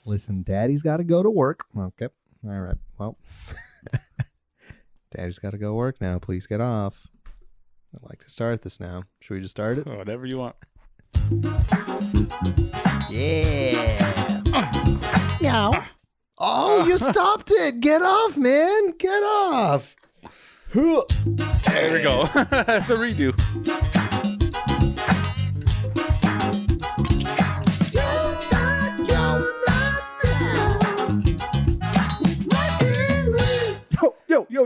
Listen, Daddy's got to go to work. Okay. All right. Well, Daddy's got to go work now. Please get off. I'd like to start this now. Should we just start it? Whatever you want. Yeah. Meow. Oh, you stopped it. Get off, man. Get off. There we go. That's a redo.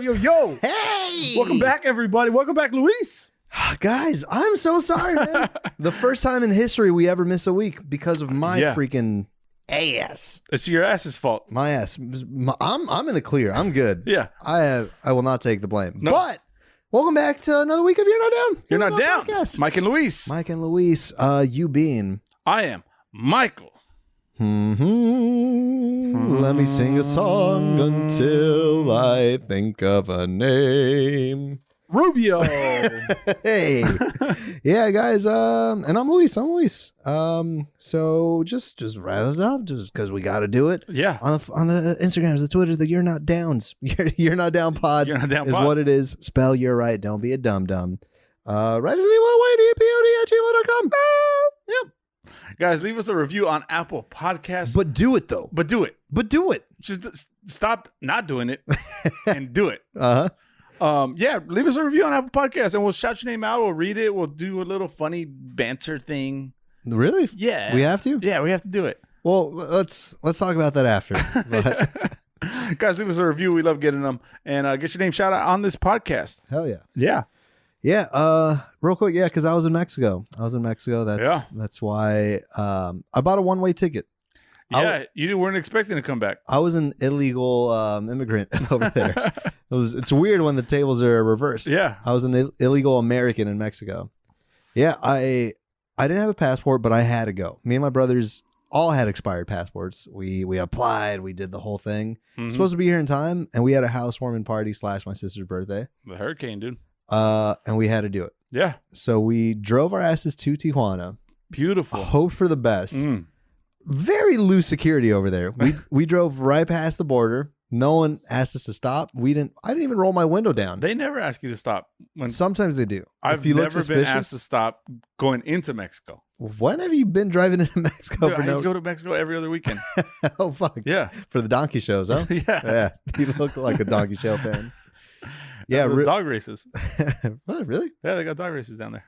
Yo. Hey. Welcome back, everybody. Welcome back, Luis. Guys, I'm so sorry, man. The first time in history we ever miss a week because of my freaking ass. It's your ass's fault. My ass. I'm in the clear. I'm good. Yeah. I will not take the blame. No. But welcome back to another week of You're Not Down. You're Not Down. Podcast. Mike and Luis. Mike and Luis. You being. I am Michael. Let me sing a song until I think of a name. Rubio. Hey. Yeah, guys. And I'm Luis. So just wrap this up just because we got to do it. Yeah. On the Instagrams, the Twitters, the You're Not Downs. You're Not Down pod. You're Not Down is pod. what it is. Spell You're Right. Don't be a dum-dum. Write us an email, ydpod@gmail.com. Yep. Guys, leave us a review on Apple Podcasts. But do it, though. But do it. Just stop not doing it and do it. Yeah, leave us a review on Apple Podcasts and we'll shout your name out. We'll read it. We'll do a little funny banter thing. Really? Yeah. We have to? Yeah, we have to do it. Well, let's talk about that after. But, guys, leave us a review. We love getting them. And get your name shout out on this podcast. hell yeah. Yeah. Yeah, real quick, yeah, because I was in Mexico. That's why I bought a one-way ticket. Yeah, you weren't expecting to come back. I was an illegal immigrant over there. It's weird when the tables are reversed. Yeah. I was an illegal American in Mexico. Yeah, I didn't have a passport, but I had to go. Me and my brothers all had expired passports. We applied. We did the whole thing. Supposed to be here in time, and we had a housewarming party / my sister's birthday. The hurricane, dude. And we had to do it. Yeah. So we drove our asses to Tijuana. Beautiful. Hoped for the best. Very loose security over there. We drove right past the border. No one asked us to stop. I didn't even roll my window down. They never ask you to stop. Sometimes they do. I've never been asked to stop going into Mexico. When have you been driving into Mexico? Dude, I go to Mexico every other weekend. Oh, fuck. Yeah. For the donkey shows, huh? Yeah. You look like a donkey show fan. Yeah. The dog races. What, really? Yeah, they got dog races down there.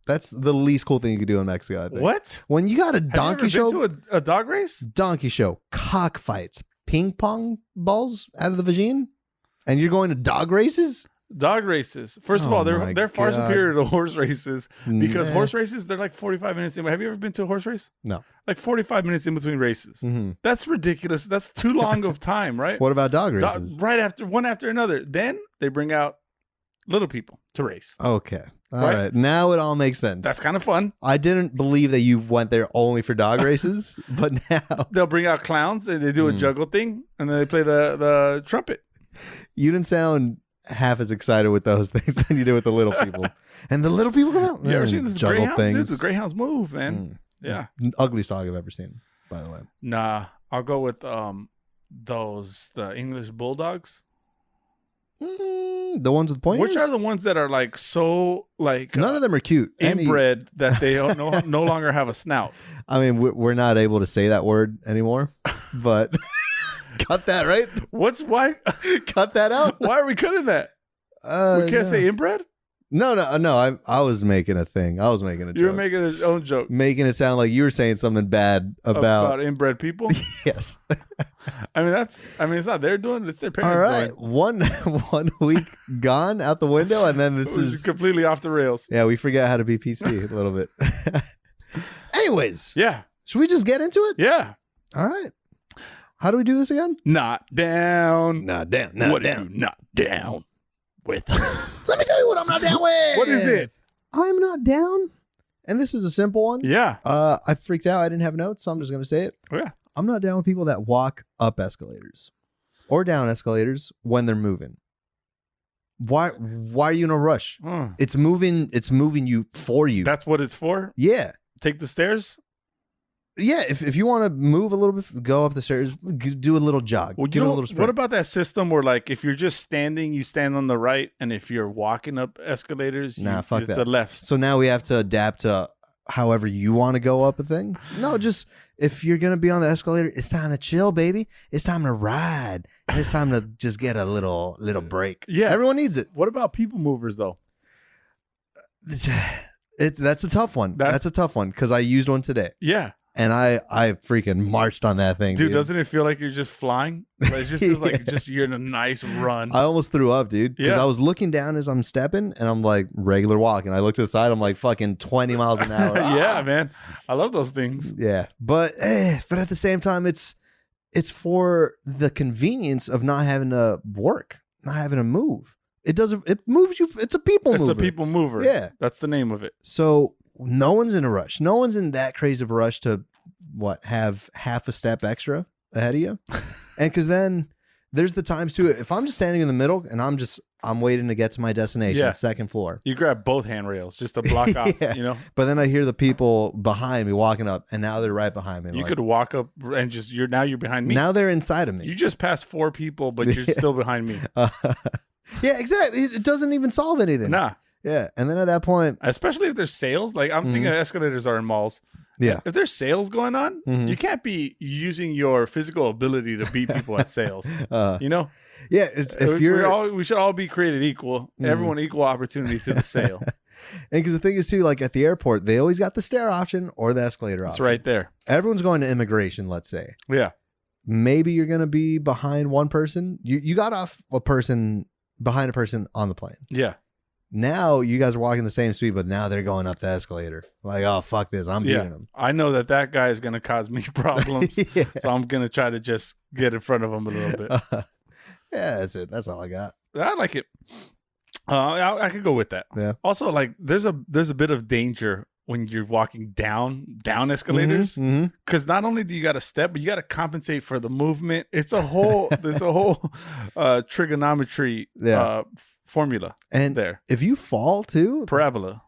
That's the least cool thing you could do in Mexico, I think. What? When you got a donkey show. Have you ever been to a dog race? Donkey show, cockfights, ping pong balls out of the vagine, and you're going to dog races? Dog races. First of all, they're far superior to horse races because horse races, they're like 45 minutes in. Have you ever been to a horse race? No. Like 45 minutes in between races. That's ridiculous. That's too long of time, right? What about dog races? Right after one after another. Then they bring out little people to race. Okay. All right. Now it all makes sense. That's kind of fun. I didn't believe that you went there only for dog races, but now they'll bring out clowns. They do a juggle thing, and then they play the trumpet. You didn't sound half as excited with those things than you did with the little people. And the little people come out. You ever seen the juggle greyhounds? things? Dude, the greyhounds move, man. Yeah. Ugliest dog I've ever seen, by the way. Nah, I'll go with the English bulldogs. The ones with pointers? Which are the ones that are like so like none of them are cute. Inbred that they no longer have a snout. I mean, we're not able to say that word anymore, but cut that, right? Why? Cut that out. Why are we cutting that? We can't say inbred? No. I was making a thing. I was making a joke. You were making a own joke. Making it sound like you were saying something bad about inbred people? Yes. I mean, it's not their doing, it's their parents doing. All right. One week gone out the window, and then this is completely off the rails. Yeah, we forget how to be PC a little bit. Anyways. Yeah. Should we just get into it? Yeah. All right. How do we do this again? Not down. Not down. What are you not down with? Let me tell you what I'm not down with. What is it? I'm not down. And this is a simple one. Yeah. I freaked out. I didn't have notes, so I'm just going to say it. Oh, yeah. I'm not down with people that walk up escalators or down escalators when they're moving. Why are you in a rush? It's moving you for you. That's what it's for? Yeah. Take the stairs? Yeah, if you want to move a little bit, go up the stairs, do a little jog. Well, give it a little sprint. What about that system where, like, if you're just standing, you stand on the right, and if you're walking up escalators, fuck it's that. the left. So now we have to adapt to however you want to go up a thing. No, just if you're gonna be on the escalator, it's time to chill, baby. It's time to ride. And it's time to just get a little break. Yeah, everyone needs it. What about people movers though? That's a tough one. That's a tough one because I used one today. Yeah. And I freaking marched on that thing, dude. Doesn't it feel like you're just flying? Like, it just feels like you're in a nice run. I almost threw up, dude, because I was looking down as I'm stepping, and I'm like regular walking. I look to the side, I'm like fucking 20 miles an hour. Yeah, man, I love those things. Yeah, but at the same time, it's for the convenience of not having to work, not having to move. It moves you. It's a people mover. It's a people mover. Yeah, that's the name of it. So no one's in a rush. No one's in that crazy of a rush to have half a step extra ahead of you. And because then there's the times too. If I'm just standing in the middle and I'm waiting to get to my destination, second floor. You grab both handrails just to block off, you know. But then I hear the people behind me walking up, and now they're right behind me. You could walk up and you're behind me. Now they're inside of me. You just passed 4 people, but you're still behind me. Yeah, exactly. It doesn't even solve anything. Nah. Yeah, and then at that point, especially if there's sales, like I'm thinking escalators are in malls. Yeah, if there's sales going on, you can't be using your physical ability to beat people at sales. You know? Yeah, we should all be created equal. Everyone equal opportunity to the sale. And because the thing is too, like at the airport, they always got the stair option or the escalator option. It's right there. Everyone's going to immigration, let's say. Yeah. Maybe you're gonna be behind one person. You got off behind a person on the plane. Yeah. Now you guys are walking the same speed, but now they're going up the escalator. Like, oh, fuck this. I'm beating them. I know that guy is going to cause me problems. So I'm going to try to just get in front of him a little bit. Yeah, that's it. That's all I got. I like it. I could go with that. Yeah. Also, like, there's a bit of danger when you're walking down escalators, because not only do you got to step, but you got to compensate for the movement. It's a whole trigonometry formula. And there, if you fall too, parabola.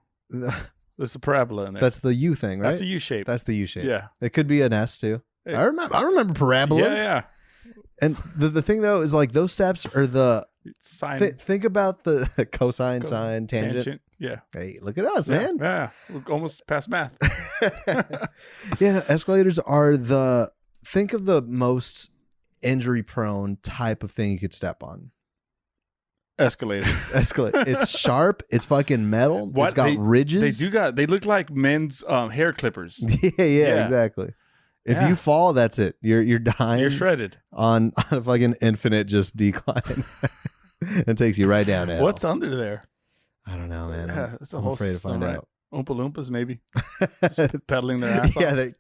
There's a parabola in there. That's the U thing, right? That's the U shape. That's the U shape. Yeah, it could be an S too. I remember parabolas. Yeah. And the thing though is like those steps are the sine. Think about the cosine, sine, tangent. Yeah. Hey, look at us, man. Yeah, we're almost past math. Yeah, escalators are think of the most injury prone type of thing you could step on. Escalator. It's sharp. It's fucking metal. It's got ridges. They look like men's hair clippers. Yeah, exactly. If you fall, that's it. You're dying. You're shredded on a fucking infinite just decline. It takes you right down. What's under there? I don't know, man. I'm afraid to find out. Oompa Loompas, maybe. Just pedaling their ass off. Yeah, they're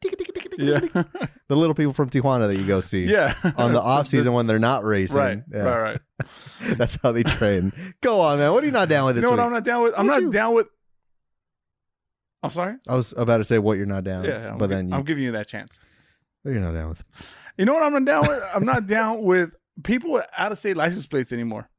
the little people from Tijuana that you go see. Yeah. On the off season when they're not racing. Right. Yeah. Right. That's how they train. Go on, man. What are you not down with this week? What I'm not down with? I'm not down with. I'm sorry? I was about to say what you're not down with. Yeah, but then I'm giving you that chance. What you're not down with? You know what I'm not down with? I'm not down with people with out-of-state license plates anymore.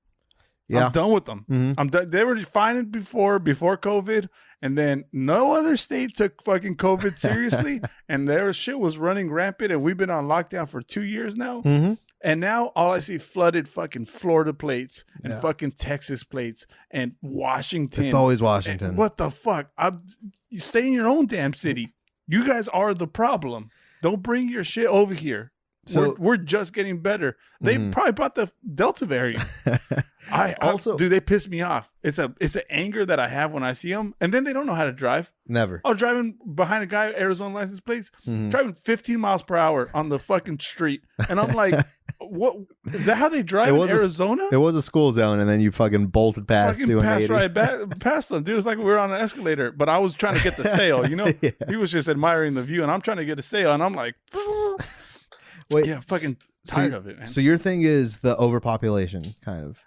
Yeah. I'm done with them. Mm-hmm. I'm done. They were fine before COVID, and then no other state took fucking COVID seriously, and their shit was running rampant, and we've been on lockdown for 2 years now. Mm-hmm. And now all I see flooded fucking Florida plates and fucking Texas plates and Washington. It's always Washington. And what the fuck? You stay in your own damn city. You guys are the problem. Don't bring your shit over here. So we're just getting better. They probably brought the Delta variant. Dude, they piss me off. It's an anger that I have when I see them, and then they don't know how to drive. Never. I was driving behind a guy, Arizona license plates, driving 15 miles per hour on the fucking street, and I'm like, "What is that? How they drive in Arizona?" It was a school zone, and then you fucking bolted past. Fucking passed right past them, dude. It was like we were on an escalator, but I was trying to get the sale. You know, He was just admiring the view, and I'm trying to get a sale, and I'm like. Wait, yeah, fucking tired of it, man. So your thing is the overpopulation, kind of.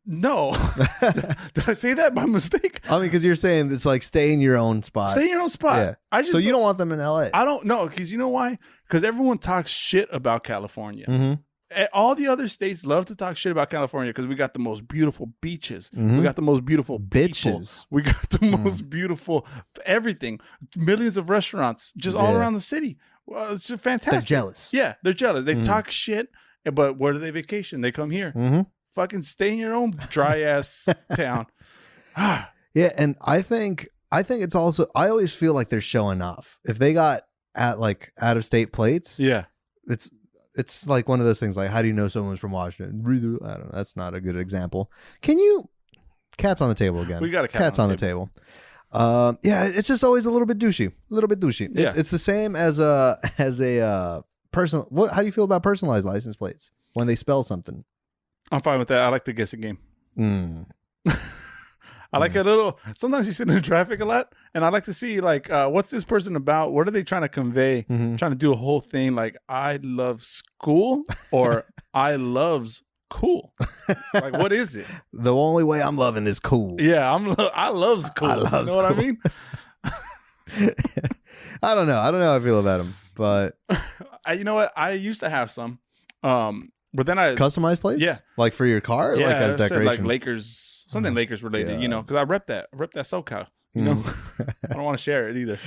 No. Did I say that by mistake? I mean, because you're saying it's like stay in your own spot. Stay in your own spot. Yeah. So you don't want them in LA. I don't know, because you know why? Because everyone talks shit about California. Mm-hmm. All the other states love to talk shit about California because we got the most beautiful beaches. We got the most beautiful bitches. We got the most beautiful everything. Millions of restaurants just all around the city. Well, it's fantastic. They're jealous. Yeah, they're jealous. They talk shit, but where do they vacation? They come here. Fucking stay in your own dry ass town. Yeah, and I think it's also, I always feel like they're showing off. If they got out of state plates, yeah, it's like one of those things like, how do you know someone's from Washington? I don't know. That's not a good example. Can you? Cat's on the table again. We got a cat's on the table. Yeah, it's just always a little bit douchey. Yeah. It's the same as a personal. How do you feel about personalized license plates when they spell something? I'm fine with that. I like the guessing game. I like a little. Sometimes you sit in traffic a lot, and I like to see like, what's this person about? What are they trying to convey? Trying to do a whole thing like I love school or I loves cool. Like, what is it? The only way I'm loving is cool. Yeah, I loves cool. You know what I mean? I don't know. I don't know how I feel about them, but you know what? I used to have some, but then I customized plates. Yeah, like for your car, or yeah, like as decoration, like Lakers, something Lakers related. Yeah. You know, because I rep that SoCal. You know, I don't want to share it either.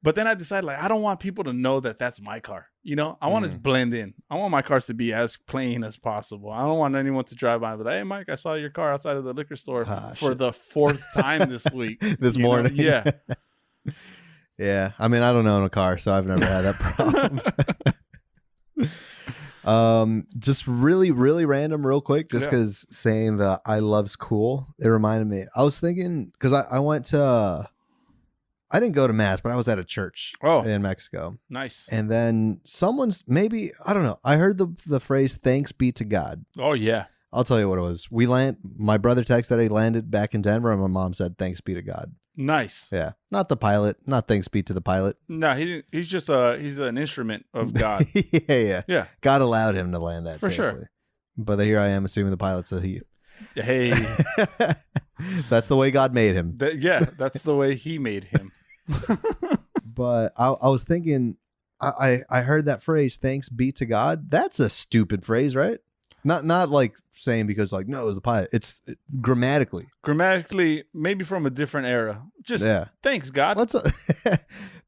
But then I decided, like, I don't want people to know that that's my car. You know, I want to blend in. I want my cars to be as plain as possible. I don't want anyone to drive by and be like, hey, Mike, I saw your car outside of the liquor store for the 4th time this week. This morning. Yeah. Yeah. I mean, I don't own a car, so I've never had that problem. Just really, really random, real quick, just because saying the I loves cool, it reminded me. I was thinking, because I went to... I didn't go to mass, but I was at a church in Mexico. Nice. And then someone's maybe, I don't know. I heard the phrase, thanks be to God. Oh, yeah. I'll tell you what it was. My brother texted that he landed back in Denver, and my mom said, thanks be to God. Nice. Yeah. Not the pilot. Not thanks be to the pilot. No, he didn't. He's just he's an instrument of God. Yeah. God allowed him to land that for safely. sure. But here I am assuming the pilot said he. Hey. That's the way God made him. That's the way he made him. But I was thinking, I heard that phrase, thanks be to God. That's a stupid phrase, right? Not like saying because like, no, it was the pilot. It's grammatically, maybe from a different era. Just thanks, God.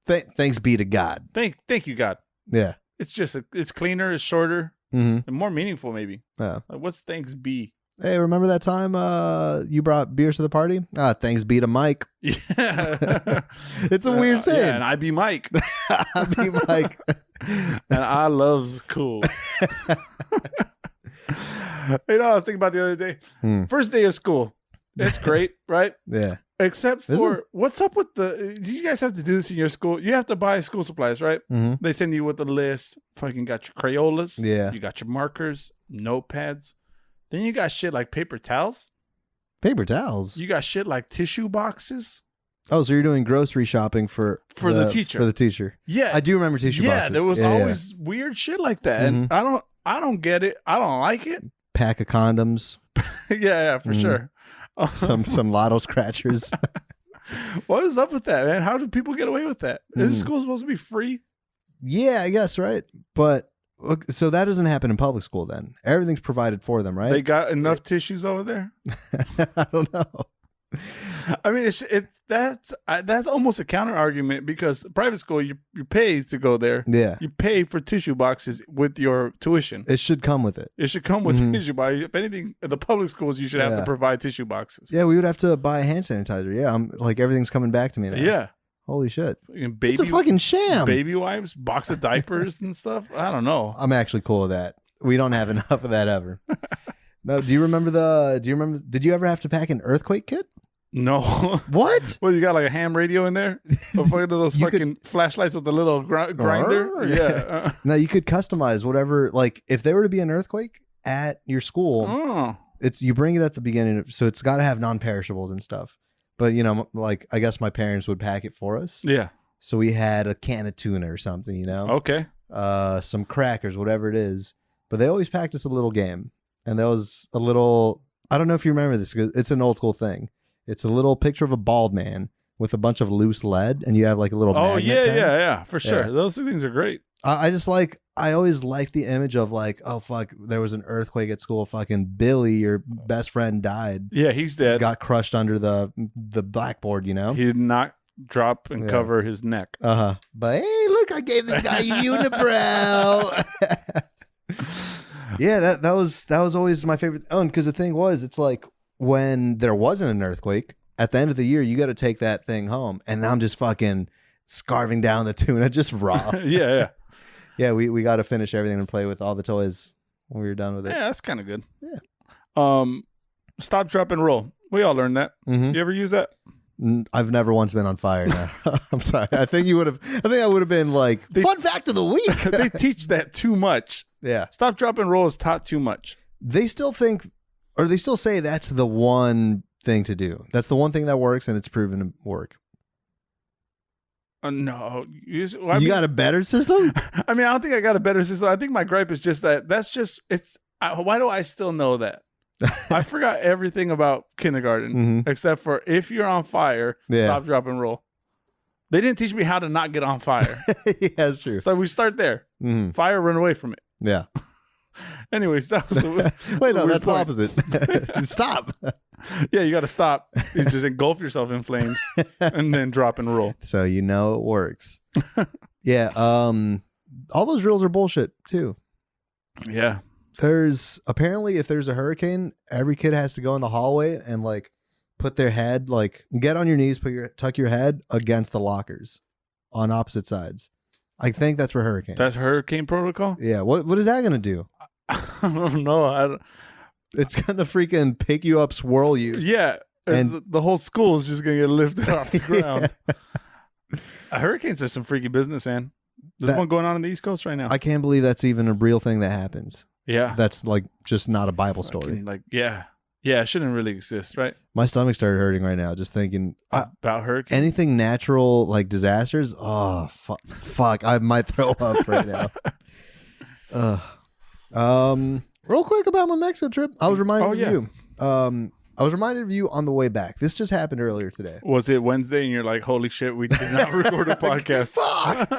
Thanks be to God. Thank you, God. Yeah. It's just it's cleaner, it's shorter, and more meaningful maybe. Yeah. Like, what's thanks be? Hey, remember that time you brought beers to the party? Thanks be to Mike. Yeah. It's a weird saying. Yeah, and I be Mike. I be Mike. And I loves cool. You know, I was thinking about the other day. First day of school. It's great, right? Yeah. Except for what's up with do you guys have to do this in your school? You have to buy school supplies, right? They send you with a list. Fucking got your Crayolas. Yeah. You got your markers, notepads. Then you got shit like paper towels. Paper towels? You got shit like tissue boxes. Oh, so you're doing grocery shopping for the teacher. For the teacher. Yeah. I do remember tissue boxes. Yeah, there was always weird shit like that. And I don't get it. I don't like it. Pack of condoms. Yeah, for sure. Some lotto scratchers. What is up with that, man? How do people get away with that? Is school supposed to be free? Yeah, I guess, right? But so that doesn't happen in public school then. Everything's provided for them, right? They got enough tissues over there? I don't know. I mean, that's almost a counter argument because private school, you pay to go there. Yeah. You pay for tissue boxes with your tuition. It should come with it. It should come with tissue boxes. If anything, at the public schools, you should have to provide tissue boxes. Yeah, we would have to buy hand sanitizer. Yeah, I'm like, everything's coming back to me now. Yeah. Holy shit. It's a fucking sham. Baby wipes, box of diapers and stuff. I don't know. I'm actually cool with that. We don't have enough of that ever. No, did you ever have to pack an earthquake kit? No. What? Well, you got like a ham radio in there? Or those fucking flashlights with the little grinder? Yeah. No, you could customize whatever. Like, if there were to be an earthquake at your school, you bring it at the beginning, so it's got to have non-perishables and stuff. But, you know, like, I guess my parents would pack it for us. Yeah. So we had a can of tuna or something, you know? Okay. Some crackers, whatever it is. But they always packed us a little game. And there was a little, I don't know if you remember this, it's an old school thing. It's a little picture of a bald man with a bunch of loose lead, and you have like a little magnet pen. Yeah, for sure. Yeah. Those things are great. I always like the image of like, oh fuck, there was an earthquake at school. Fucking Billy, your best friend, died. Yeah, he's dead. Got crushed under the blackboard. You know, he did not drop and cover his neck. But hey, look, I gave this guy a unibrow. Yeah, that was always my favorite. Oh, because the thing was, it's like when there wasn't an earthquake, at the end of the year, you got to take that thing home, and now I'm just fucking scarving down the tuna just raw. Yeah. Yeah, we got to finish everything and play with all the toys when we were done with it. Yeah, that's kind of good. Yeah. Stop, drop, and roll. We all learned that. Mm-hmm. You ever use that? I've never once been on fire. No. I'm sorry. I think I would have been like, fun fact of the week. They teach that too much. Yeah. Stop, drop, and roll is taught too much. They still think, or they still say that's the one thing to do. That's the one thing that works, and it's proven to work. No. You got a better system? I mean, I don't think I got a better system. I think my gripe is just why do I still know that? I forgot everything about kindergarten, except for if you're on fire, stop, drop, and roll. They didn't teach me how to not get on fire. Yeah, that's true. So we start there. Fire, run away from it. Yeah. Anyways, that was wait, no, that's point. The opposite. Stop. Yeah, you got to stop. You just engulf yourself in flames and then drop and roll. So you know it works. Yeah. All those drills are bullshit too. Yeah. There's apparently, if there's a hurricane, every kid has to go in the hallway and like put their head, like get on your knees, tuck your head against the lockers on opposite sides. I think that's for hurricanes. That's hurricane protocol? Yeah. What is that going to do? I don't know. It's going to freaking pick you up, swirl you. Yeah. And the whole school is just going to get lifted off the ground. Hurricanes are some freaky business, man. There's one going on the East Coast right now. I can't believe that's even a real thing that happens. Yeah. That's like just not a Bible story. Yeah, it shouldn't really exist, right? My stomach started hurting right now just thinking about hurricanes. Anything natural like disasters. Oh, fuck. I might throw up right now. Real quick about my Mexico trip. I was reminded of you. I was reminded of you on the way back. This just happened earlier today. Was it Wednesday and you're like, holy shit, we did not record a podcast? Fuck.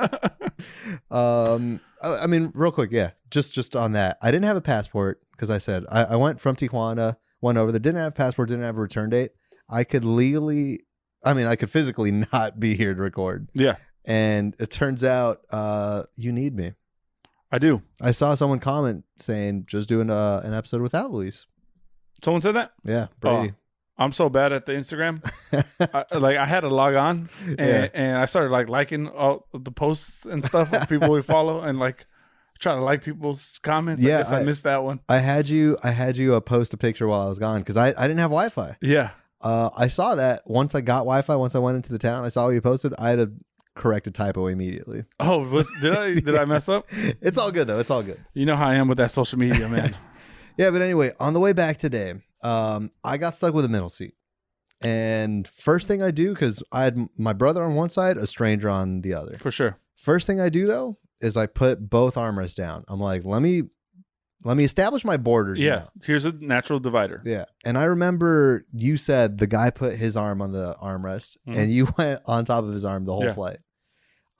I mean, real quick, yeah. Just on that. I didn't have a passport because I said I went from Tijuana, went over there, didn't have a passport, didn't have a return date. I could physically not be here to record. Yeah. And it turns out you need me. I do. I saw someone comment saying just doing an episode without Luis. Someone said that? Yeah, Brady. I'm so bad at the Instagram. I had to log on and I started liking all the posts and stuff of people we follow and try to like people's comments. Yeah, I guess I missed that one. I had you post a picture while I was gone because I didn't have Wi-Fi. Yeah. I saw that once I got Wi-Fi. Once I went into the town, I saw what you posted. I had to correct a typo immediely. Oh, did I mess up? It's all good though. It's all good. You know how I am with that social media, man. Yeah, but anyway, on the way back today, I got stuck with a middle seat. And first thing I do, because I had my brother on one side, a stranger on the other. For sure. First thing I do though is I put both armrests down. I'm like, let me establish my borders. Yeah, now. Here's a natural divider. Yeah, and I remember you said the guy put his arm on the armrest, and you went on top of his arm the whole flight.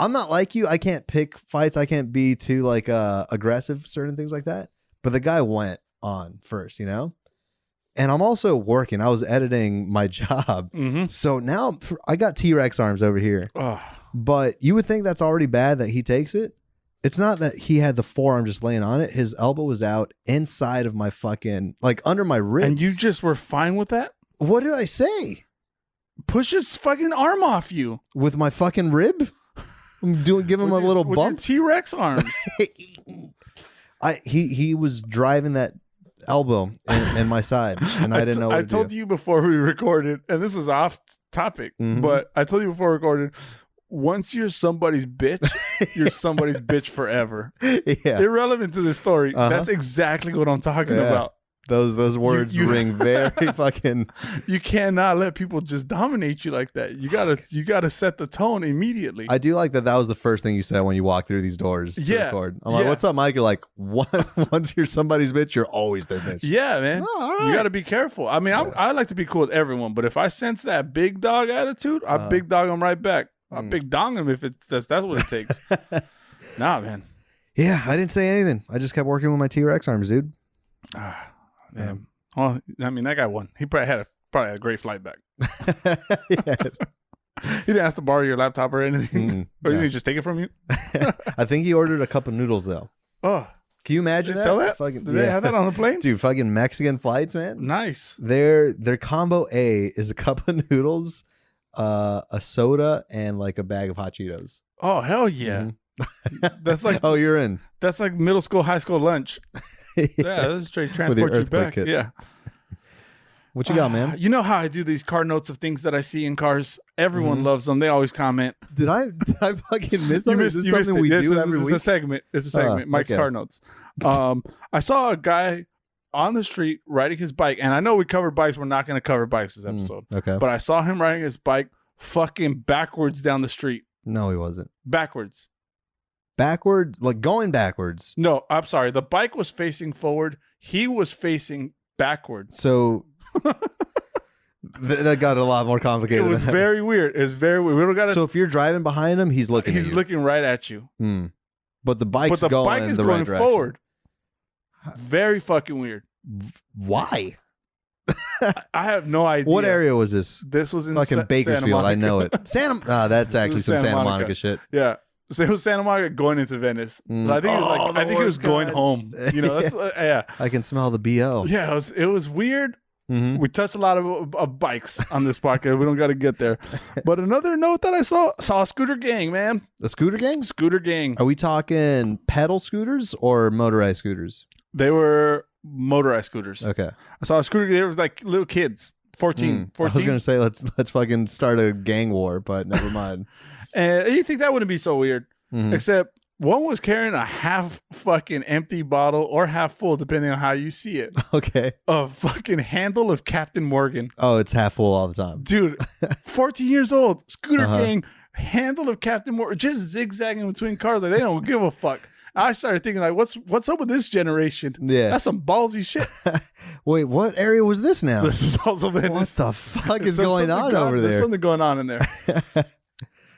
I'm not like you. I can't pick fights. I can't be too aggressive, certain things like that. But the guy went on first, and I'm also working. I was editing my job. So now I got T-Rex arms over here. But you would think that's already bad that he takes it. It's not that he had the forearm just laying on it. His elbow was out inside of my fucking, under my ribs. And you just were fine with that? What did I say? Push his fucking arm off you. With my fucking rib? Give him a little bump. With your T-Rex arms. He was driving that elbow in my side, and I didn't know what to do. I told you before we recorded, and this was off topic, but I told you before we recorded, once you're somebody's bitch, you're somebody's bitch forever. Yeah. Irrelevant to this story. That's exactly what I'm talking about. Those words ring very fucking. You cannot let people just dominate you like that. You gotta set the tone immediately. I do like that. That was the first thing you said when you walked through these doors to record. I'm like, "What's up, Mike?" You're like, once you're somebody's bitch, you're always their bitch. Yeah, man. Oh, all right. You gotta be careful. I mean, I like to be cool with everyone, but if I sense that big dog attitude, I big dog him right back. I big dong him if that's what it takes. Nah, man. Yeah, I didn't say anything. I just kept working with my T-Rex arms, dude. Man. Well, I mean, that guy won. He probably had a great flight back. Yeah. He didn't ask to borrow your laptop or anything. Or did he just take it from you? I think he ordered a cup of noodles though. Oh, can you imagine they that? sell that? Fucking, Do they have that on the plane? Dude, fucking Mexican flights, man. Nice. Their combo A is a cup of noodles, a soda, and like a bag of hot Cheetos. Oh, hell yeah. That's like oh, you're in. That's like middle school, high school lunch. Yeah, that's straight transport you back. Kit. Yeah. What you got, man? You know how I do these car notes of things that I see in cars. Everyone loves them. They always comment. Did I fucking miss something? Is this something we do every week? It's a segment. It's a segment. Mike's car notes. I saw a guy on the street riding his bike, and I know we covered bikes. We're not going to cover bikes this episode. Okay. But I saw him riding his bike fucking backwards down the street. No, he wasn't. Backwards. Backwards? Like going backwards? No, I'm sorry. The bike was facing forward. He was facing backwards. So that got a lot more complicated. It was very weird. It's very weird. We don't gotta, so if you're driving behind him, he's looking. He's looking right at you. But the bike's bike is the going right forward. Very fucking weird. Why? I have no idea. What area was this? This was in fucking Bakersfield. I know it. That's actually some Santa Monica shit. Yeah. So it was Santa Monica going into Venice. So I think it was like I think he was going home. You know, that's yeah. I can smell the BO. Yeah, it was weird. We touched a lot of bikes on this podcast. We don't got to get there. But another note that I saw a scooter gang, man. A scooter gang? Scooter gang. Are we talking pedal scooters or motorized scooters? They were motorized scooters. Okay. I saw a scooter. They were like little kids, 14. I was gonna say let's fucking start a gang war, but never mind. And you think that wouldn't be so weird? Except one was carrying a half fucking empty bottle or half full, depending on how you see it. Okay. A fucking handle of Captain Morgan. Oh, it's half full all the time. Dude, 14 years old, scooter gang, handle of Captain Morgan, just zigzagging between cars. Like, they don't give a fuck. I started thinking, like, what's up with this generation? Yeah. That's some ballsy shit. Wait, what area was this now? This is also Venice. What the fuck is going on over there? There's something going on in there.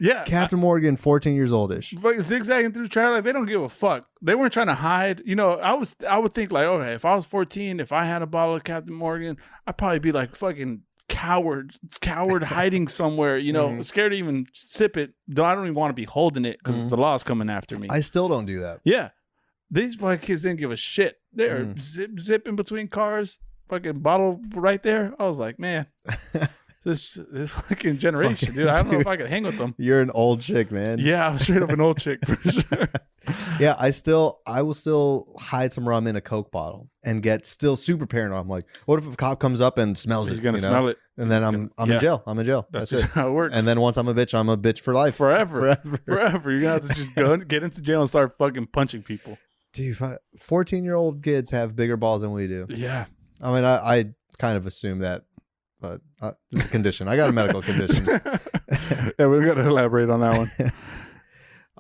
Yeah. Captain Morgan, 14 years oldish. Zigzagging through traffic, like, they don't give a fuck. They weren't trying to hide. You know, I would think like, okay, if I was 14, if I had a bottle of Captain Morgan, I'd probably be like fucking coward hiding somewhere, you know, scared to even sip it. Though I don't even want to be holding it because the law's coming after me. I still don't do that. Yeah. These black kids didn't give a shit. They're zipping between cars, fucking bottle right there. I was like, man. This fucking generation, dude. I don't know if I could hang with them. You're an old chick, man. Yeah, I'm straight up an old chick for sure. Yeah, I will still hide some rum in a Coke bottle and get still super paranoid. I'm like, what if a cop comes up and smells it? He's gonna smell it, and then I'm in jail. I'm in jail. That's just how it works. And then once I'm a bitch for life. Forever. You're gonna have to just go get into jail and start fucking punching people. Dude, 14-year-old kids have bigger balls than we do. Yeah. I mean, I kind of assume that. But it's a condition. I got a medical condition. Yeah, we're gonna elaborate on that one. You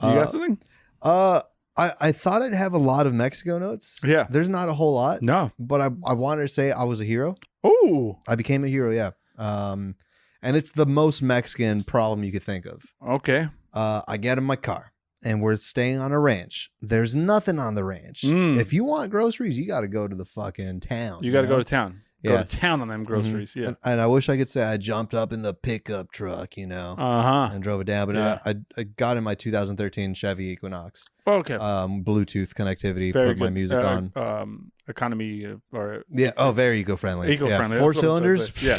got something? I thought I'd have a lot of Mexico notes. Yeah, there's not a whole lot. No, but I wanted to say I was a hero. Oh, I became a hero. Yeah. And it's the most Mexican problem you could think of. Okay. I get in my car and we're staying on a ranch. There's nothing on the ranch. If you want groceries, you got to go to the fucking town. You got to go to town. Go to town on them groceries. Yeah. And I wish I could say I jumped up in the pickup truck, you know, and drove it down. But I got in my 2013 Chevy Equinox. Okay. Bluetooth connectivity, Very put my good. music on. Economy or very eco-friendly. Eco-friendly. Yeah. 4 cylinders. Yeah.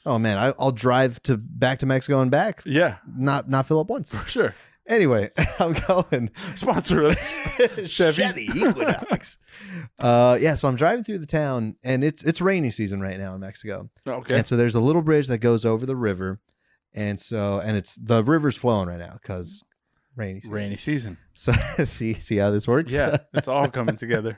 Oh man, I'll drive back to Mexico and back. Yeah. Not fill up once. For sure. Anyway, I'm going. Sponsor us. Chevy Equinox. So I'm driving through the town, and it's rainy season right now in Mexico. Okay. And so there's a little bridge that goes over the river, and it's the river's flowing right now because rainy season. So see how this works? Yeah, it's all coming together.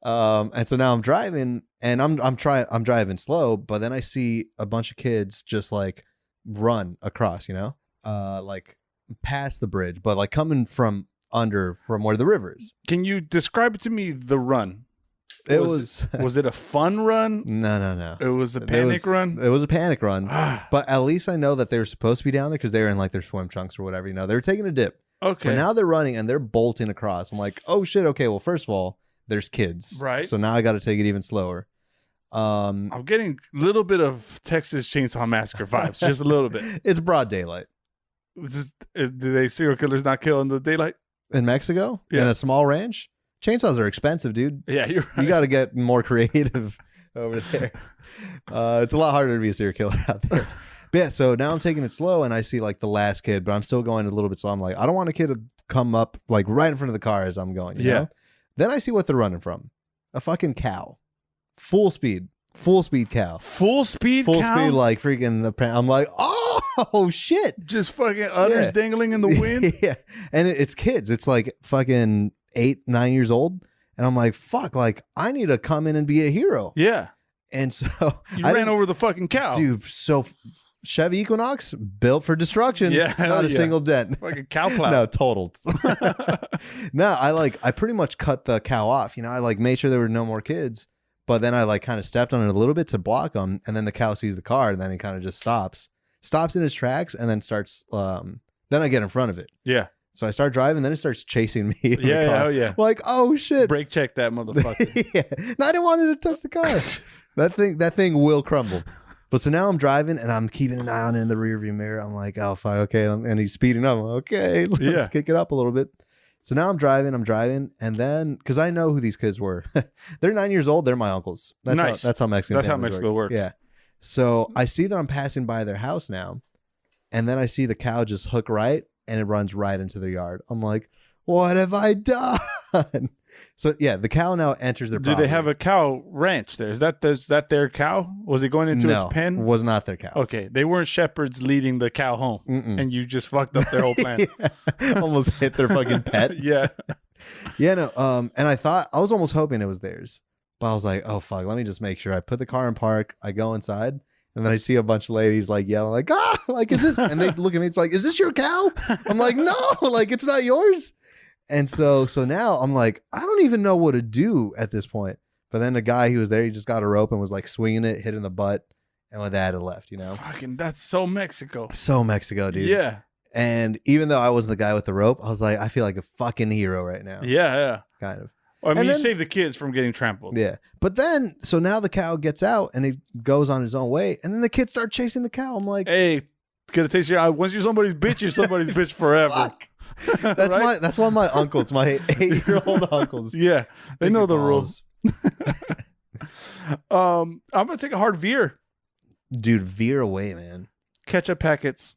And so now I'm driving, and I'm driving slow, but then I see a bunch of kids just like run across, you know, like past the bridge, but like coming from where the river is. Can you describe it to me? The run. Was it a fun run? No. It was a panic run. It was a panic run. But at least I know that they were supposed to be down there because they were in like their swim trunks or whatever. You know, they were taking a dip. Okay. But now they're running and they're bolting across. I'm like, oh shit. Okay. Well, first of all, there's kids. Right. So now I got to take it even slower. I'm getting a little bit of Texas Chainsaw Massacre vibes, just a little bit. It's broad daylight. Do they serial killers not kill in the daylight? In Mexico? Yeah. In a small ranch? Chainsaws are expensive, dude. Yeah, you're right. You got to get more creative over there. It's a lot harder to be a serial killer out there. But yeah, so now I'm taking it slow and I see like the last kid, but I'm still going a little bit slow. I'm like, I don't want a kid to come up like right in front of the car as I'm going. You know? Then I see what they're running from. A fucking cow. Full speed cow. Full speed cow? Full speed, like freaking I'm like, oh shit. Just fucking udders dangling in the wind. Yeah. And it's kids. It's like fucking 8, 9 years old. And I'm like, fuck, like I need to come in and be a hero. Yeah. And so you ran over the fucking cow. Dude, so Chevy Equinox built for destruction. Yeah. Not a single dent. Like a cow plow. No, totaled. No, I pretty much cut the cow off. You know, I like made sure there were no more kids. But then I like kind of stepped on it a little bit to block him. And then the cow sees the car and then he kind of just stops in his tracks and then starts, then I get in front of it. Yeah. So I start driving, then it starts chasing me. In yeah, the car. Oh yeah. Like, oh shit. Brake check that motherfucker. Yeah. No, I didn't want it to touch the car. That thing will crumble. But so now I'm driving and I'm keeping an eye on it in the rearview mirror. I'm like, oh fuck, okay. And he's speeding up. I'm like, okay, let's kick it up a little bit. So now I'm driving, and then because I know who these kids were. They're 9 years old. They're my uncles. That's how Mexican. That's how Mexico works. Yeah. So I see that I'm passing by their house now, and then I see the cow just hook right, and it runs right into their yard. I'm like, what have I done? So yeah, the cow now enters their property. Do they have a cow ranch there? Is that their cow? Was it going into its pen? Was not their cow. Okay, they weren't shepherds leading the cow home, and you just fucked up their whole plan. Yeah. Almost hit their fucking pet. Yeah, yeah. No. And I was almost hoping it was theirs, but I was like, oh fuck, let me just make sure. I put the car in park. I go inside, and then I see a bunch of ladies like yelling, like like is this? And they look at me. It's like, is this your cow? I'm like, no, like it's not yours. And so now I'm like, I don't even know what to do at this point. But then the guy who was there, he just got a rope and was like swinging it, hitting the butt. And with that, it left, you know? Fucking, that's so Mexico. So Mexico, dude. Yeah. And even though I wasn't the guy with the rope, I was like, I feel like a fucking hero right now. Yeah. Kind of. Well, I mean, you saved the kids from getting trampled. Yeah. But then, so now the cow gets out and he goes on his own way. And then the kids start chasing the cow. I'm like, hey, get a taste of your eye. Once you're somebody's bitch, you're somebody's bitch forever. Fuck. That's why my uncles, my 8-year-old uncles. Yeah, they know the rules. I'm gonna take a hard veer. Dude, veer away, man. Ketchup packets.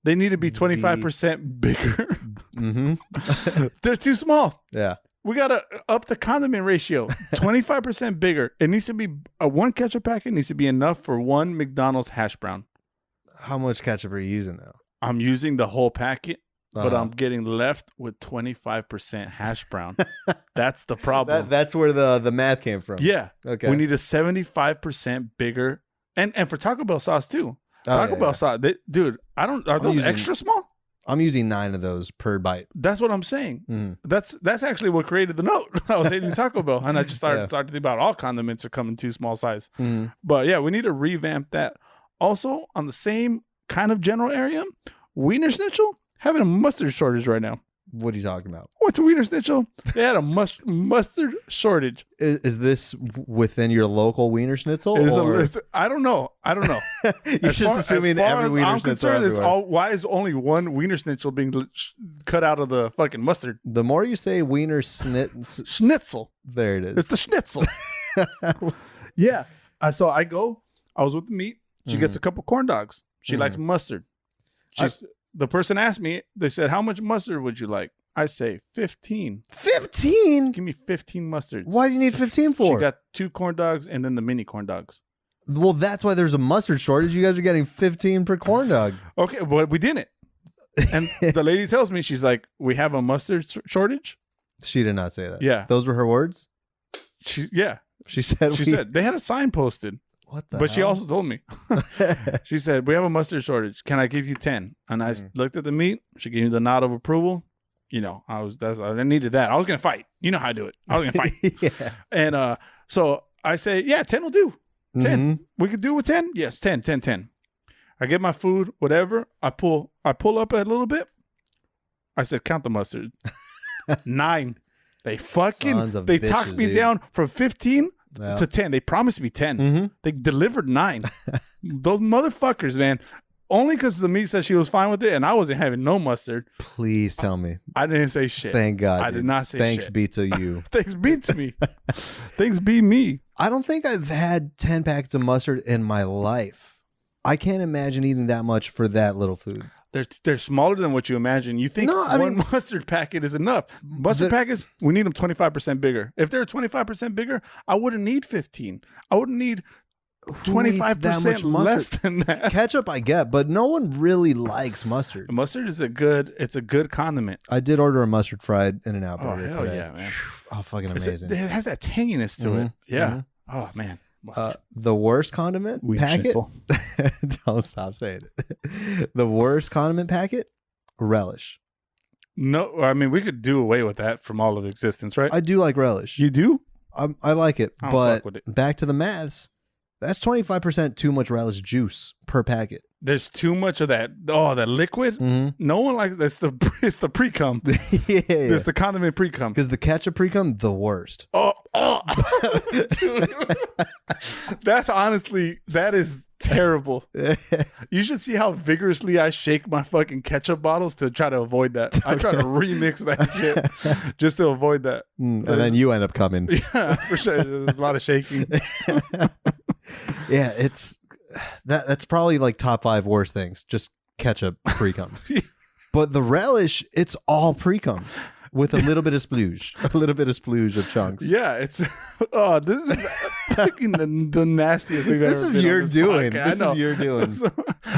They need to be 25% bigger. Mm-hmm. They're too small. Yeah. We gotta up the condiment ratio. 25% bigger. It needs to be one ketchup packet needs to be enough for one McDonald's hash brown. How much ketchup are you using though? I'm using the whole packet. But I'm getting left with 25% hash brown. That's the problem. That's where the math came from. Yeah. Okay. We need a 75% bigger, and for Taco Bell sauce too. Taco Bell sauce, dude. Are those extra small? I'm using 9 of those per bite. That's what I'm saying. That's actually what created the note. I was eating Taco Bell, and I just started to think about all condiments are coming too small size. But yeah, we need to revamp that. Also, on the same kind of general area, Wiener Schnitzel. Having a mustard shortage right now. What are you talking about? What's a Wiener Schnitzel? They had a mustard shortage. Is this within your local Wiener Schnitzel? I don't know. You're just assuming every Wiener Schnitzel everywhere. Why is only one Wiener Schnitzel being cut out of the fucking mustard? The more you say Wiener Schnitzel. There it is. It's the Schnitzel. Yeah. So I was with the meat. She gets a couple corn dogs. She likes mustard. The person asked me, they said, how much mustard would you like? I say 15. 15? Give me 15 mustards. Why do you need 15 for? She got 2 corn dogs and then the mini corn dogs. Well, that's why there's a mustard shortage. You guys are getting 15 per corn dog. Okay, but we didn't. And the lady tells me, she's like, we have a mustard shortage? She did not say that. Yeah. Those were her words? She said they had a sign posted. What the But hell? she also told me. She said, we have a mustard shortage. Can I give you 10? And I looked at the meat. She gave me the nod of approval. You know, I needed that. I was going to fight. You know how I do it. I was going to fight. Yeah. And so I say, yeah, 10 will do. 10. We could do with 10? Yes, 10. I get my food, whatever. I pull up a little bit. I said, count the mustard. 9. They talked me down from 15 to 10. They promised me 10. They delivered 9. Those motherfuckers, man. Only because the meat said she was fine with it, and I wasn't having no mustard. Please tell me. I didn't say shit. Thank God. I did not say Thanks shit. be to you. Thanks be to me. Thanks be me. I don't think I've had 10 packets of mustard in my life. I can't imagine eating that much for that little food. They're smaller than what you imagine. You think one mustard packet is enough. Mustard packets, we need them 25% bigger. If they're 25% bigger, I wouldn't need 15. I wouldn't need 25% less than that. Ketchup I get, but no one really likes mustard. Mustard is a good condiment. I did order a mustard fried In-N-Out burger hell today. Yeah, man. Oh, fucking amazing. It has that tanginess to it. Yeah. Oh, man. The worst condiment packet? Don't stop saying it. The worst condiment packet? Relish. No, I mean, we could do away with that from all of existence, right? I do like relish. You do? I like it. I don't but fuck with it. Back to the maths. That's 25% too much relish juice per packet. There's too much of that. Oh, that liquid. No one likes it's the pre-cum. Yeah. It's the condiment pre-cum. Because the ketchup pre-cum, the worst. Oh. That is terrible. You should see how vigorously I shake my fucking ketchup bottles to try to avoid that. I try to remix that shit just to avoid that. And then you end up coming. Yeah, for sure. There's a lot of shaking. Yeah, that's probably like top 5 worst things. Just ketchup pre-cum. But the relish, it's all pre-cum with a little bit of splooge of chunks. Yeah, this is fucking the nastiest we've ever been. This is your doing. This is your doing. So,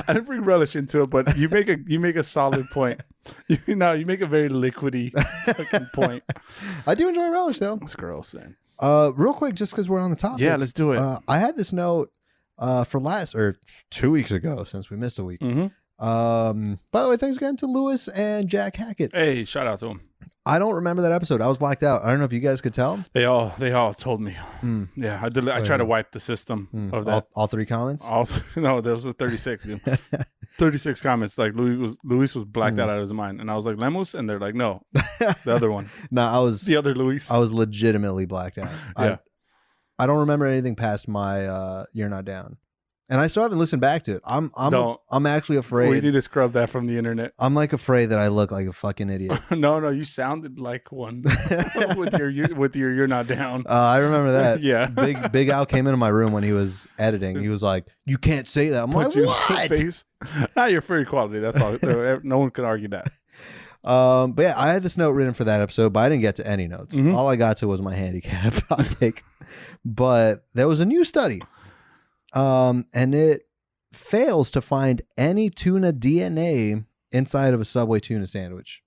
I didn't bring relish into it, but you make a solid point. You make a very liquidy fucking point. I do enjoy relish though. It's gross, man. Real quick, just because we're on the topic. Yeah, let's do it. I had this note for 2 weeks ago, since we missed a week. By the way, thanks again to Lewis and Jack Hackett. Hey, shout out to them. I don't remember that episode. I was blacked out. I don't know if you guys could tell. They all told me. Yeah, I did. I tried to wipe the system of that. All 3 comments? No, there was a 36. Dude. 36 comments. Like Luis was blacked out of his mind, and I was like Lemus, and they're like, no, the other one. No, I was the other Luis. I was legitimately blacked out. Yeah. I don't remember anything past my "You're Not Down," and I still haven't listened back to it. I'm actually afraid. We need to scrub that from the internet. I'm like afraid that I look like a fucking idiot. No, you sounded like one with your "You're Not Down." I remember that. Yeah. Big Al came into my room when he was editing. He was like, "You can't say that." I'm like, "What?" Face. Not your free quality. That's all. No one can argue that. But yeah, I had this note written for that episode, but I didn't get to any notes. All I got to was my handicap take. But there was a new study, and it fails to find any tuna DNA inside of a Subway tuna sandwich.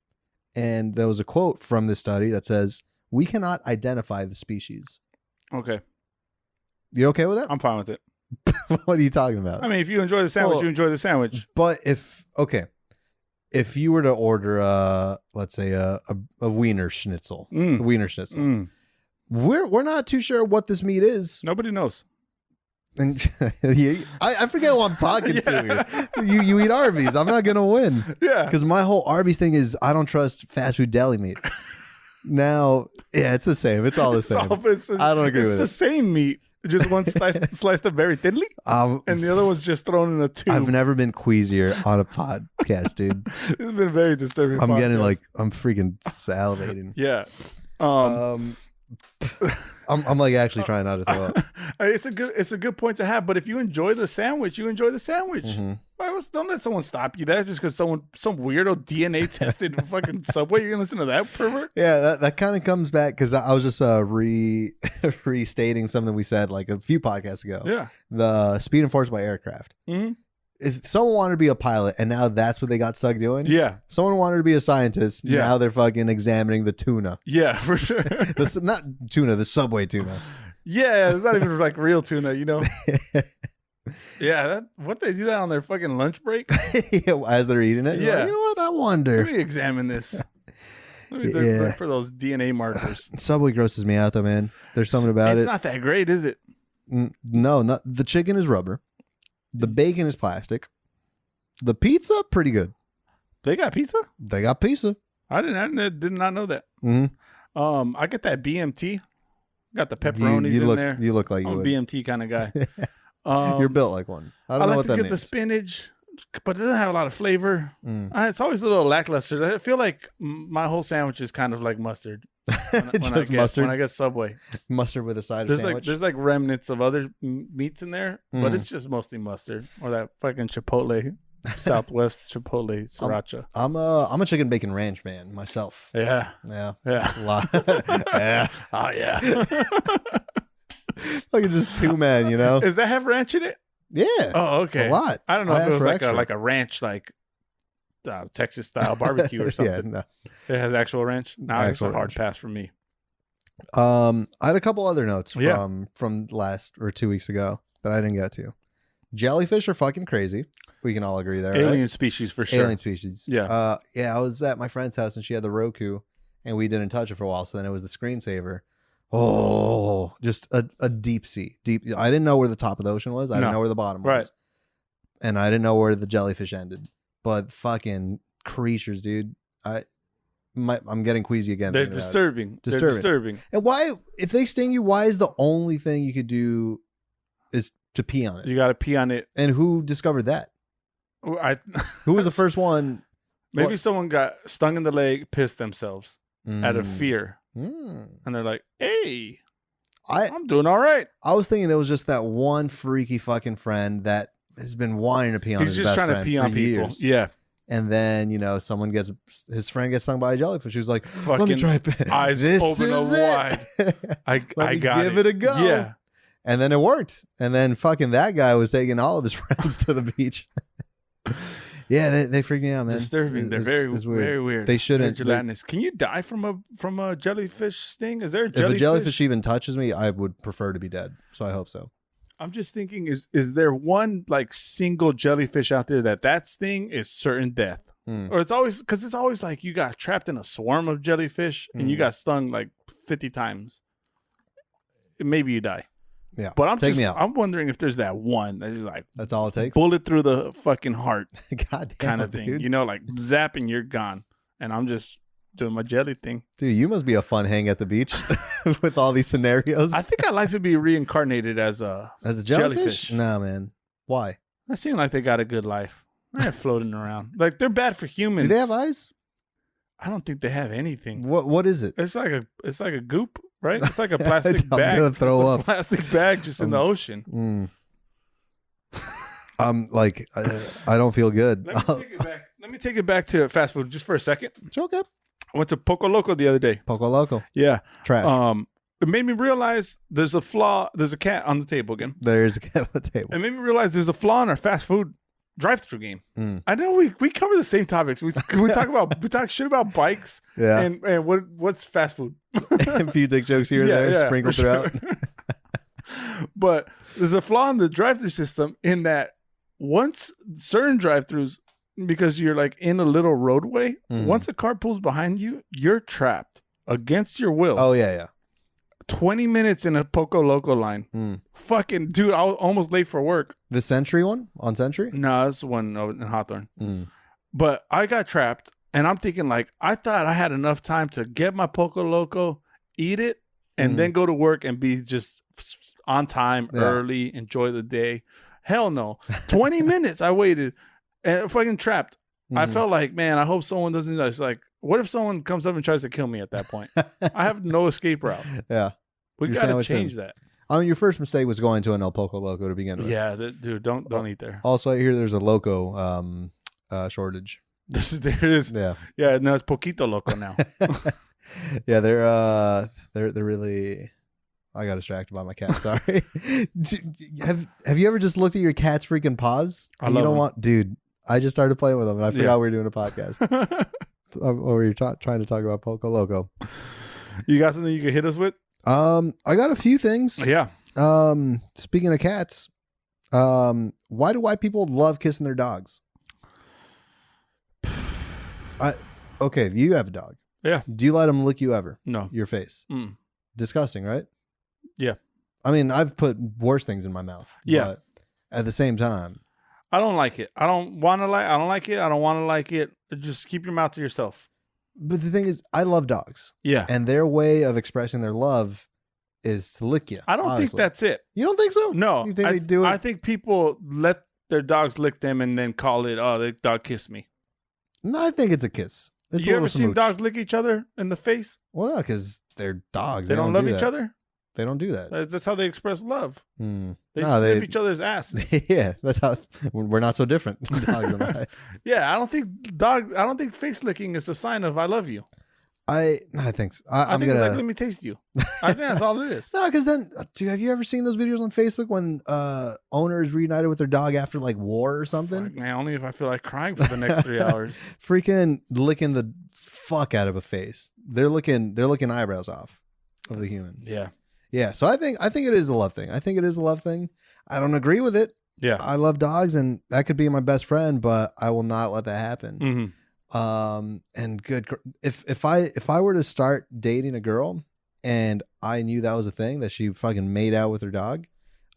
And there was a quote from this study that says, "We cannot identify the species." Okay. You okay with that? I'm fine with it. What are you talking about? I mean, if you enjoy the sandwich, you enjoy the sandwich. But if you were to order, let's say a wiener schnitzel, we're not too sure what this meat is. Nobody knows. And I forget who I'm talking to. You eat Arby's. I'm not gonna win. Yeah, because my whole Arby's thing is I don't trust fast food deli meat. Now, yeah, it's the same. It's all the same. I don't agree with it. It's the same meat. Just one sliced up very thinly, and the other one's just thrown in a tube. I've never been queasier on a podcast, dude. It's been a very disturbing. I'm getting I'm freaking salivating. Yeah. I'm like actually trying not to throw up. It's a good point to have. But if you enjoy the sandwich, you enjoy the sandwich. Don't let someone stop you there just because some weirdo DNA tested fucking Subway. You're gonna listen to that pervert? Yeah, that kind of comes back because I was just restating something we said like a few podcasts ago. Yeah, the speed enforced by aircraft. If someone wanted to be a pilot and now that's what they got stuck doing. Yeah. Someone wanted to be a scientist. Yeah. Now they're fucking examining the tuna. Yeah, for sure. Not tuna, the Subway tuna. Yeah, it's not even like real tuna, you know? Yeah, what they do that on their fucking lunch break? As they're eating it. Yeah. Like, you know what? I wonder. Let me examine this. Let me look for those DNA markers. Subway grosses me out though, man. There's something about it. It's not that great, is it? No, the chicken is rubber. The bacon is plastic. The pizza, pretty good. They got pizza? They got pizza. I did not know that. Mm-hmm. I get that BMT. Got the pepperonis you in look, there. You look like you I'm a would. BMT kind of guy. You're built like one. I don't know like what to that get means. the spinach, but it doesn't have a lot of flavor. It's always a little lackluster. I feel like my whole sandwich is kind of like mustard. Mustard. When I get Subway, mustard with a side of sandwich. There's like remnants of other meats in there, but it's just mostly mustard or that fucking Chipotle, Southwest Chipotle sriracha. I'm a chicken bacon ranch man myself. Yeah. A lot. Yeah. Oh yeah. Like just two men, you know. Does that have ranch in it? Yeah. Oh, okay. A lot. I don't know if it was like a ranch, like Texas style barbecue or something. Yeah, no. It has actual ranch. No, it's a hard pass for me. I had a couple other notes from last or 2 weeks ago that I didn't get to. Jellyfish are fucking crazy. We can all agree there. Alien right? species for sure. Alien species. Yeah. I was at my friend's house and she had the Roku and we didn't touch it for a while. So then it was the screensaver. Oh, just a deep sea. I didn't know where the top of the ocean was. I didn't know where the bottom was. Right. And I didn't know where the jellyfish ended. But fucking creatures, dude. I'm getting queasy again. They're disturbing. They're disturbing. And why, if they sting you, why is the only thing you could do is to pee on it? You got to pee on it. And who discovered that? Who was the first one? Maybe someone got stung in the leg, pissed themselves out of fear. And they're like, hey, I'm doing all right. I was thinking it was just that one freaky fucking friend that has been wanting to pee on his best friend. He's just trying to pee on people. Years. Yeah. And then, his friend gets stung by a jellyfish. He was like, let me try it. Eyes open wide. I got give it a go. Yeah. And then it worked. And then fucking that guy was taking all of his friends to the beach. Yeah, they freak me out, man. Disturbing. They're very weird. They shouldn't. Gelatinous. Can you die from a jellyfish sting? Is there a jellyfish? If a jellyfish even touches me, I would prefer to be dead. So I hope so. I'm just thinking, is there one like single jellyfish out there that sting is certain death? Or it's always like you got trapped in a swarm of jellyfish and you got stung like 50 times. Maybe you die. Yeah. But I'm wondering if there's that one that is like, that's all it takes. Bullet through the fucking heart. God damn, kind of thing. Dude. You know, like zapping, you're gone. And I'm just doing my jelly thing. Dude, you must be a fun hang at the beach with all these scenarios. I think I'd like to be reincarnated as a jellyfish. No, man. Why? That seems like they got a good life. They're floating around. Like they're bad for humans. Do they have eyes? I don't think they have anything. What is it? It's like a goop, right? It's like a plastic bag. I'm gonna throw up. A plastic bag just in the ocean. I'm like, I don't feel good. Let me take it back to fast food just for a second. It's okay. I went to Poco Loco the other day. Poco Loco. Yeah. Trash. It made me realize there's a flaw. There's a cat on the table again. There's a cat on the table. It made me realize there's a flaw in our fast food drive-through game. I know we cover the same topics. We talk shit about bikes. Yeah. And what's fast food? A few dick jokes here and there sprinkled throughout. Sure. But there's a flaw in the drive-through system in that once certain drive-throughs, because you're like in a little roadway, once a car pulls behind you, you're trapped against your will. Oh yeah. 20 minutes in a Poco Loco line. Fucking dude, I was almost late for work. The Century one on Century? No, it's one in Hawthorne. But I got trapped, and I'm thinking like I thought I had enough time to get my Poco Loco, eat it, and then go to work and be just on time, early, enjoy the day. Hell no. 20 minutes I waited and fucking trapped. I felt like, man, I hope someone doesn't. It's like, what if someone comes up and tries to kill me at that point? I have no escape route. Yeah. We got to change that. I mean, your first mistake was going to an El Poco Loco to begin with. Yeah, dude, don't eat there. Also, I hear there's a Loco shortage. There it is. Yeah. No, it's Poquito Loco now. Yeah, they're really. I got distracted by my cat. Sorry. Have you ever just looked at your cat's freaking paws? Dude. I just started playing with them, and I forgot we were doing a podcast. Or you're trying to talk about Poco Loco. You got something you can hit us with? I got a few things. Yeah. Speaking of cats, why do white people love kissing their dogs? Okay, you have a dog. Yeah. Do you let them lick you ever? No. Your face. Disgusting, right? Yeah. I mean, I've put worse things in my mouth. Yeah. But at the same time, I don't like it. I don't want to like. I don't like it. I don't want to like it. Just keep your mouth to yourself. But the thing is, I love dogs. Yeah. And their way of expressing their love is to lick you. I don't think that's it. You don't think so? No. You think they do it? I think people let their dogs lick them and then call it, oh, the dog kissed me. No, I think it's a kiss. It's You ever seen dogs lick each other in the face? Well, no, because they're dogs. They don't love each other? They don't do that. That's how they express love. Mm. They sniff each other's asses. Yeah, that's how we're not so different. Dogs and I. Yeah, I don't think face licking is a sign of I love you. I think so. I think it's like, let me taste you. I think that's all it is. No, because then, dude, have you ever seen those videos on Facebook when owners reunited with their dog after like war or something? Fuck, man, only if I feel like crying for the next 3 hours. Freaking licking the fuck out of a face. They're licking eyebrows off of the human. Yeah. Yeah, so I think it is a love thing. I think it is a love thing. I don't agree with it. Yeah. I love dogs, and that could be my best friend, but I will not let that happen. Mm-hmm. And good. If I were to start dating a girl and I knew that was a thing, that she fucking made out with her dog,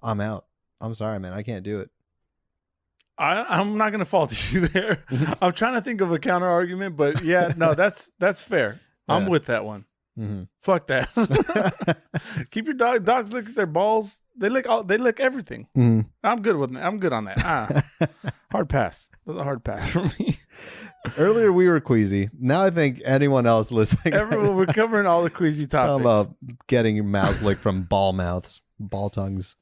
I'm out. I'm sorry, man. I can't do it. I'm not gonna fault you there. I'm trying to think of a counter argument, but yeah, no, that's fair. Yeah. I'm with that one. Mm-hmm. Fuck that. Keep your dogs lick their balls. They lick everything. Mm-hmm. I'm good with that. I'm good on that. Hard pass. That's a hard pass for me. Earlier we were queasy. Now I think anyone else listening. Everyone, we're covering all the queasy topics. Talking about getting your mouths licked from ball mouths, ball tongues.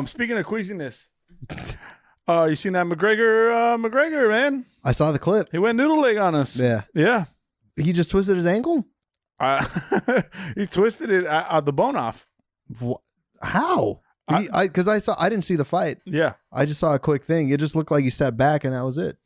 Speaking of queasiness, you seen that McGregor, man? I saw the clip. He went noodle leg on us. Yeah. Yeah. He just twisted his ankle? He twisted it the bone off. How? Because I didn't see the fight. Yeah. I just saw a quick thing. It just looked like he stepped back and that was it.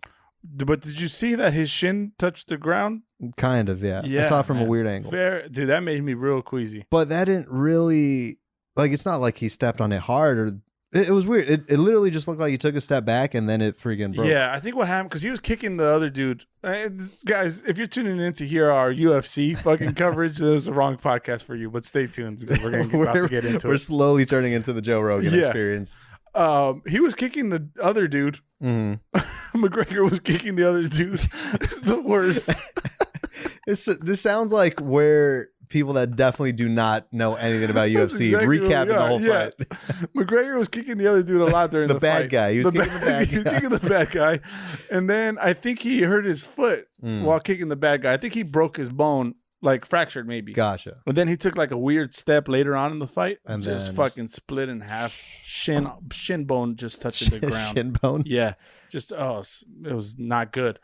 But did you see that his shin touched the ground? Kind of, yeah. I saw it from a weird angle. Dude, that made me real queasy. But that didn't really, like, it's not like he stepped on it hard or it was weird. It literally just looked like he took a step back and then it freaking broke. Yeah, I think what happened, because he was kicking the other dude. Guys, if you're tuning in to hear our UFC fucking coverage, this is the wrong podcast for you, but stay tuned because we're going to get into it. We're slowly turning into the Joe Rogan experience. He was kicking the other dude. Mm-hmm. McGregor was kicking the other dude. It's the worst. This sounds like where people that definitely do not know anything about UFC recapping the whole fight. McGregor was kicking the other dude a lot during the bad fight. Guy. He was kicking the bad guy. He was kicking the bad guy. And then I think he hurt his foot while kicking the bad guy. I think he broke his bone, like fractured maybe. Gotcha. But then he took like a weird step later on in the fight and just then fucking split in half. Shin bone just touching the ground. Shin bone? Yeah. Just, it was not good.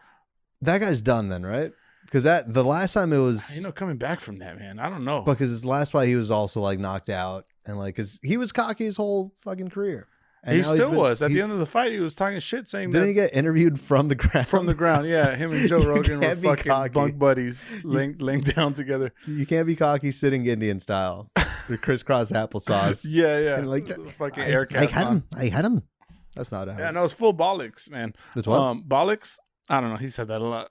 That guy's done then, right? Because the last time it was, coming back from that, man, I don't know. Because his last fight, he was also like knocked out, and like, because he was cocky his whole fucking career. And he still was. At the end of the fight, he was talking shit, saying didn't he get interviewed from the ground? From the ground, yeah. Him and Joe Rogan were fucking bunk buddies, laying down together. You can't be cocky sitting Indian style, the crisscross applesauce. Yeah. And like fucking air cap. I had him. That's not how. Yeah, no, it's full bollocks, man. That's what? Bollocks. I don't know. He said that a lot.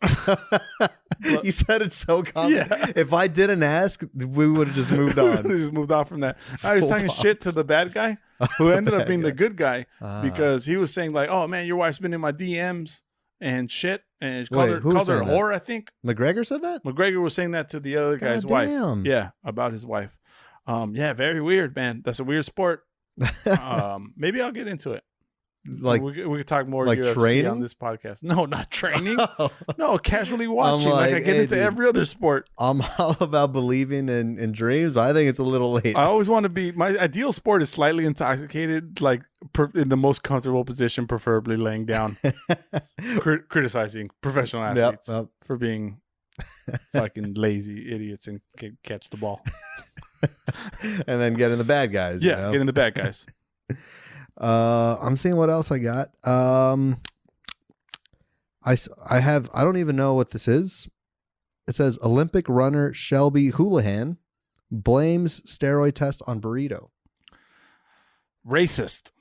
You said it so confident. Yeah. If I didn't ask, we would have just moved on. We just moved on from that. I was talking shit to the bad guy, who ended up being the good guy, because he was saying like, "Oh man, your wife's been in my DMs and shit," and called her a whore. I think McGregor said that. McGregor was saying that to the other guy's wife. Yeah, about his wife. Yeah, very weird, man. That's a weird sport. Maybe I'll get into it. Like we could talk more like UFC training on this podcast. No, not training. No, casually watching. Like I get into every other sport. I'm all about believing in dreams, but I think it's a little late. I always want to be. My ideal sport is slightly intoxicated, like in the most comfortable position, preferably laying down, criticizing professional athletes for being fucking lazy idiots and catch the ball, and then getting the bad guys. Yeah, getting the bad guys. I'm seeing what else I got. I don't even know what this is. It says Olympic runner Shelby Houlihan blames steroid test on burrito. Racist.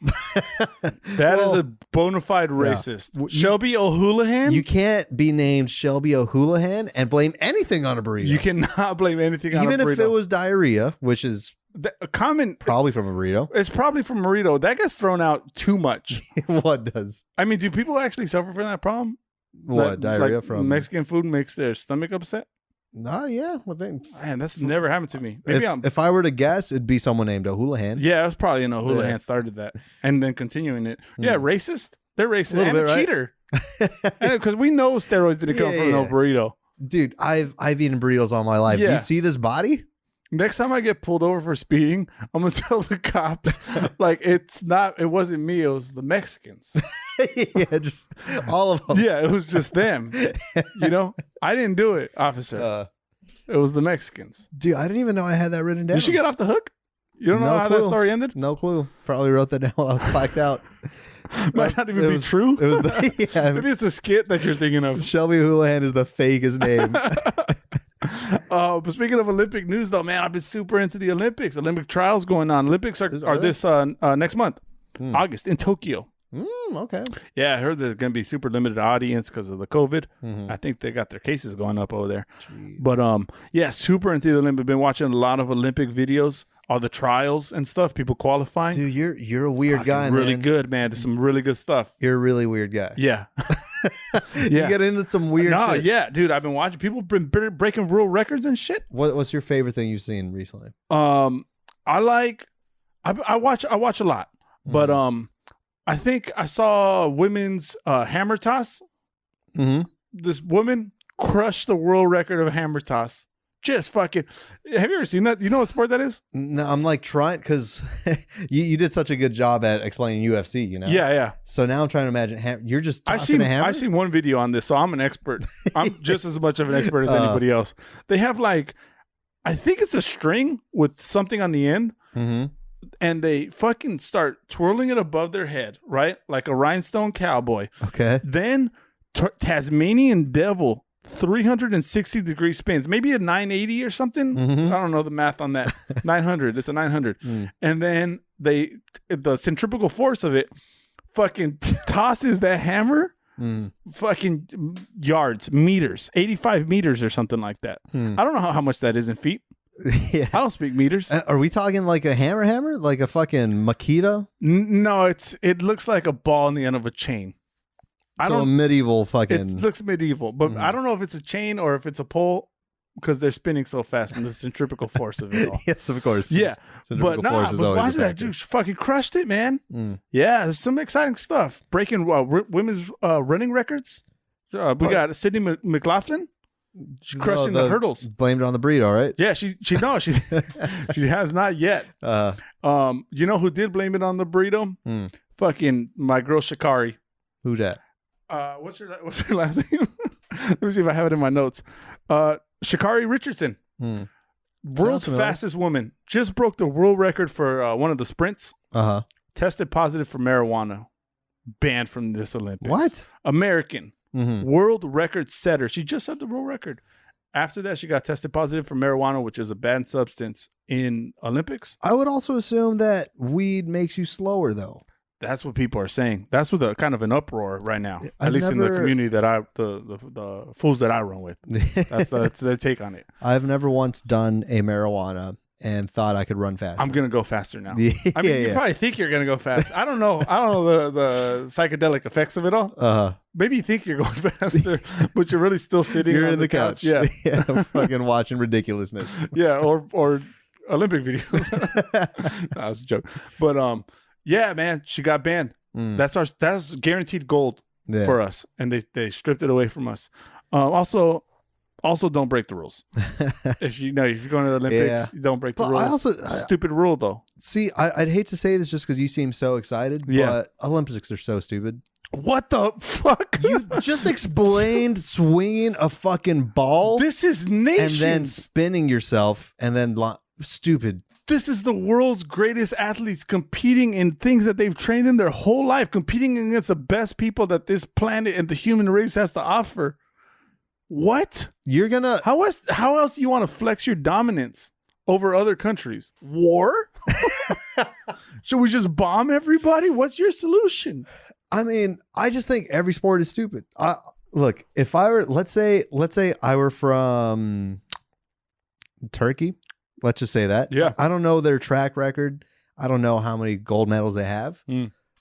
That is a bona fide racist. Shelby O'Houlihan? You can't be named Shelby O'Houlihan and blame anything on a burrito. You cannot blame anything on a burrito. Even if it was diarrhea, which is probably from a burrito. It's probably from a burrito. That gets thrown out too much. What does? I mean, do people actually suffer from that problem? What, diarrhea from Mexican food makes their stomach upset? Yeah. Well, Man, that's never happened to me. Maybe if I were to guess, it'd be someone named O'Houlihan. Yeah, it was probably O'Houlihan started that, and then continuing it. Yeah, racist. They're racist and a cheater. Because we know steroids didn't come from no burrito. Dude, I've eaten burritos all my life. Do you see this body? Next time I get pulled over for speeding, I'm gonna tell the cops like it wasn't me, it was the Mexicans. Yeah, just all of them. Yeah, it was just them. You know, I didn't do it, officer. It was the Mexicans. Dude, I didn't even know I had that written down. Did she get off the hook? You don't know how that story ended? No clue. Probably wrote that down while I was blacked out. Might not even be true. It was maybe it's a skit that you're thinking of. Shelby Houlihan is the fakest name. But speaking of Olympic news, though, man, I've been super into the Olympics. Olympic trials going on. Olympics are this next month, August in Tokyo. Okay. Yeah, I heard there's going to be super limited audience because of the COVID. I think they got their cases going up over there. Jeez. But yeah, super into the Olympics. Been watching a lot of Olympic videos, all the trials and stuff. People qualifying. Dude, you're a weird guy. Really good, man. There's some really good stuff. You're a really weird guy. Yeah. You get into some weird shit. Yeah, dude. I've been watching people breaking world records and shit. What's your favorite thing you've seen recently? I watch a lot, but I think I saw women's hammer toss. This woman crushed the world record of hammer toss. Just fucking. Have you ever seen that? You know what sport that is? No, I'm like trying because you did such a good job at explaining UFC. You know. Yeah. So now I'm trying to imagine. You're just tossing a hammer. I've seen one video on this, so I'm an expert. I'm just as much of an expert as anybody else. They have like, I think it's a string with something on the end. And they fucking start twirling it above their head, right? Like a rhinestone cowboy. Okay. Then Tasmanian devil 360-degree spins, maybe a 980 or something. I don't know the math on that. 900. It's a 900. And then the centrifugal force of it fucking tosses that hammer fucking yards, meters, 85 meters or something like that. I don't know how much that is in feet. Yeah. I don't speak meters. Are we talking like a hammer? Like a fucking Makita? No, it looks like a ball in the end of a chain. A medieval fucking... It looks medieval, but I don't know if it's a chain or if it's a pole because they're spinning so fast and the centrifugal force of it all. Yes, of course. Yeah. But no, I was watching that dude fucking crushed it, man. Yeah, there's some exciting stuff. Breaking women's running records. We got Sydney McLaughlin. She's crushing the hurdles. Blamed it on the burrito, right? Yeah, she has not yet. You know who did blame it on the burrito? Fucking my girl Sha'Carri. Who that? What's her last name? Let me see if I have it in my notes. Sha'Carri Richardson, world's fastest woman, just broke the world record for one of the sprints. Tested positive for marijuana, banned from this Olympics. What? American. World record setter. She just set the world record. After that, she got tested positive for marijuana, which is a banned substance in Olympics. I would also assume that weed makes you slower, though. That's what people are saying. That's what kind of an uproar right now. At least in the community that the fools that I run with. That's their take on it. I've never once done a marijuana and thought I could run faster. I'm gonna go faster now. I mean, you probably think you're gonna go fast. I don't know the psychedelic effects of it all. Maybe you think you're going faster, but you're really still sitting. You're on in the couch. Yeah, fucking watching ridiculousness. Yeah, or Olympic videos. That was a joke. But yeah, man, she got banned. That's guaranteed gold for us, and they stripped it away from us. Also, don't break the rules. If you're going to the Olympics, you don't break the rules. Stupid rule, though. See, I'd hate to say this just because you seem so excited, but Olympics are so stupid. What the fuck? You just explained swinging a fucking ball. This is nations. And then spinning yourself, and then stupid. This is the world's greatest athletes competing in things that they've trained in their whole life, competing against the best people that this planet and the human race has to offer. What? You're gonna how else do you want to flex your dominance over other countries? War? Should we just bomb everybody? What's your solution? I mean, I just think every sport is stupid. Look, if I were let's say I were from Turkey, let's just say that. Yeah. I don't know their track record. I don't know how many gold medals they have.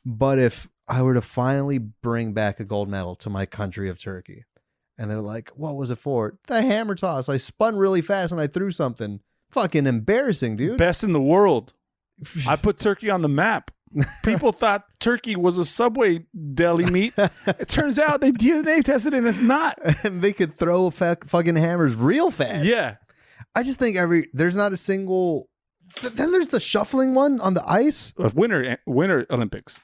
But if I were to finally bring back a gold medal to my country of Turkey, And they're like, what was it for? The hammer toss. I spun really fast and I threw something. Fucking embarrassing, dude. Best in the world. I put turkey on the map. People thought turkey was a Subway deli meat. It turns out they DNA tested it and it's not. And they could throw fucking hammers real fast. Yeah. I just think there's not a single. Then there's the shuffling one on the ice. Winter Olympics.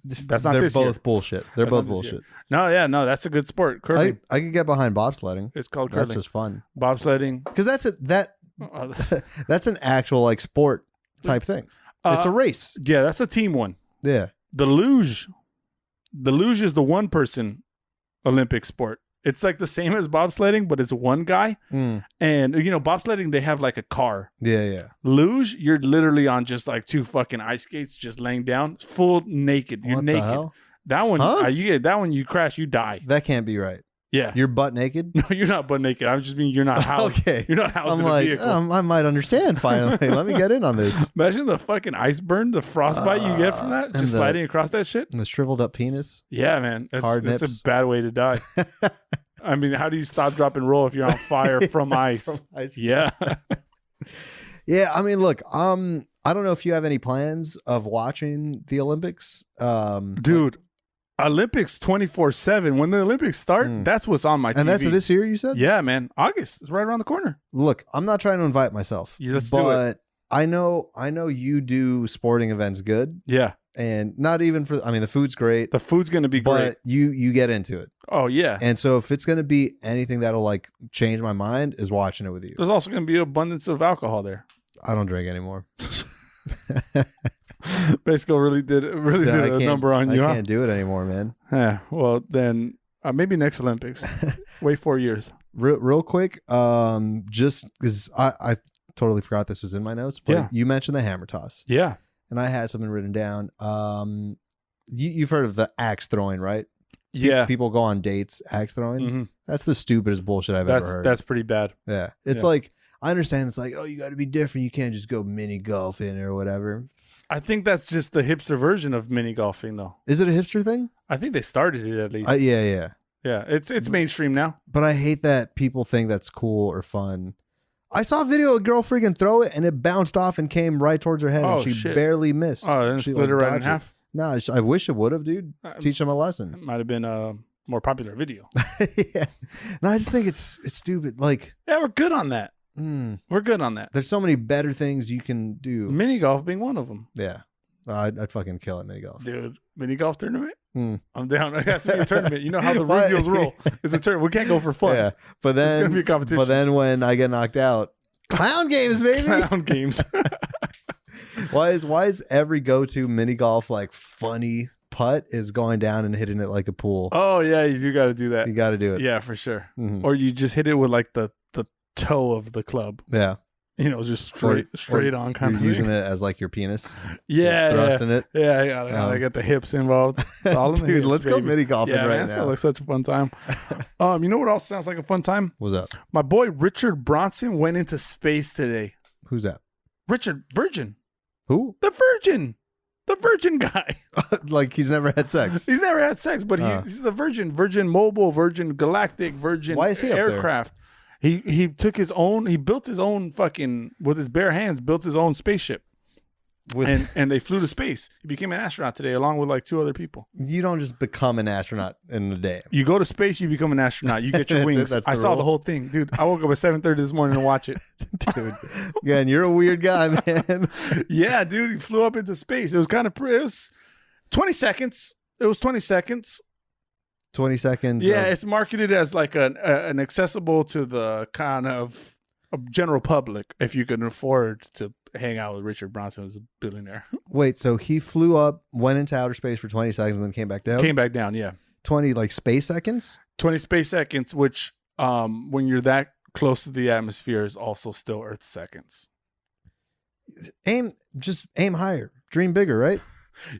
That's not They're this both year. bullshit. They're both bullshit. No, that's a good sport. Curling. I could get behind bobsledding. It's called curling. That's just fun. Bobsledding. Because that's an actual like sport type thing. It's a race. Yeah, that's a team one. Yeah. The luge is the one person Olympic sport. It's like the same as bobsledding, but it's one guy. And bobsledding, they have like a car. Yeah. Luge, you're literally on just like two fucking ice skates, just laying down, full naked. You're What naked. the hell? That one, you get that one, you crash, you die. That can't be right. Yeah. You're butt naked? No, you're not butt naked. I'm just mean you're not housed. Okay. You're not housed I'm in a like, vehicle. I might understand finally. Let me get in on this. Imagine the fucking ice burn, the frostbite you get from that, just sliding across that shit. And the shriveled up penis. Yeah, man. That's Hard a nips. bad way to die. I mean, how do you stop, drop, and roll if you're on fire from ice? From ice. Yeah. Yeah, I mean, look, I don't know if you have any plans of watching the Olympics. Dude, Olympics 24/7. When the Olympics start, that's what's on my TV. And that's this year, you said? Yeah, man. August. It's right around the corner. Look, I'm not trying to invite myself. Yeah, let's do it. I know you do sporting events good. Yeah. And not even for, I mean, the food's great. The food's going to be great. But you get into it. Oh, yeah. And so if it's going to be anything that'll like change my mind, is watching it with you. There's also going to be abundance of alcohol there. I don't drink anymore. Basically really did a number on you. I can't do it anymore, man. Yeah. Well, then maybe next Olympics. Wait 4 years. Real quick, just because I totally forgot this was in my notes, but you mentioned the hammer toss. Yeah. And I had something written down. You've heard of the axe throwing, right? Yeah. People go on dates axe throwing. Mm-hmm. That's the stupidest bullshit I've ever heard. That's pretty bad. Yeah. It's like, I understand it's like, oh, you got to be different. You can't just go mini golfing or whatever. I think that's just the hipster version of mini golfing, though. Is it a hipster thing? I think they started it at least. Yeah. Yeah, it's mainstream now. But I hate that people think that's cool or fun. I saw a video of a girl freaking throw it and it bounced off and came right towards her head and she barely missed. Oh, then she split it right in half? No, I wish it would have, dude. Teach them a lesson. It might have been a more popular video. Yeah. No, I just think it's stupid. Like, yeah, we're good on that. We're good on that. There's so many better things you can do. Mini golf being one of them. Yeah. I'd fucking kill it, mini golf. Dude, mini golf tournament? I'm down. It has to be a tournament. You know how the Rubios roll. It's a tournament. We can't go for fun. Yeah. But then it's going to be a competition. But then when I get knocked out, clown games, baby. Clown games. Why is every go-to mini golf like funny putt is going down and hitting it like a pool? Oh, yeah. You got to do that. You got to do it. Yeah, for sure. Mm-hmm. Or you just hit it with like the toe of the club. Yeah. You know, just straight on kind of using it as like your penis. Yeah. Thrusting it. Yeah, I gotta get the hips involved. It's all in the Dude, hips, let's go mini golfing right now. That sounds like such a fun time. You know what else sounds like a fun time? What's up? My boy Richard Branson went into space today. Who's that? Richard Virgin. Who? The Virgin guy. Like he's never had sex. He's never had sex, but he's the Virgin Mobile, Virgin Galactic, Virgin Why is he aircraft. He took his own, he built his own fucking, with his bare hands, built his own spaceship. And they flew to space. He became an astronaut today along with like 2 other people. You don't just become an astronaut in a day. You go to space, you become an astronaut. You get your wings. I saw the whole thing. Dude, I woke up at 7:30 this morning to watch it. Dude. Yeah, and you're a weird guy, man. Yeah, dude, he flew up into space. It was kind of, it was 20 seconds. It was 20 seconds. 20 seconds. Yeah, it's marketed as like an accessible to the kind of general public if you can afford to hang out with Richard Branson, who's a billionaire. Wait, so he flew up, went into outer space for 20 seconds, and then came back down? Came back down, yeah. 20 like space seconds? 20 space seconds, which when you're that close to the atmosphere is also still Earth seconds. Just aim higher. Dream bigger, right?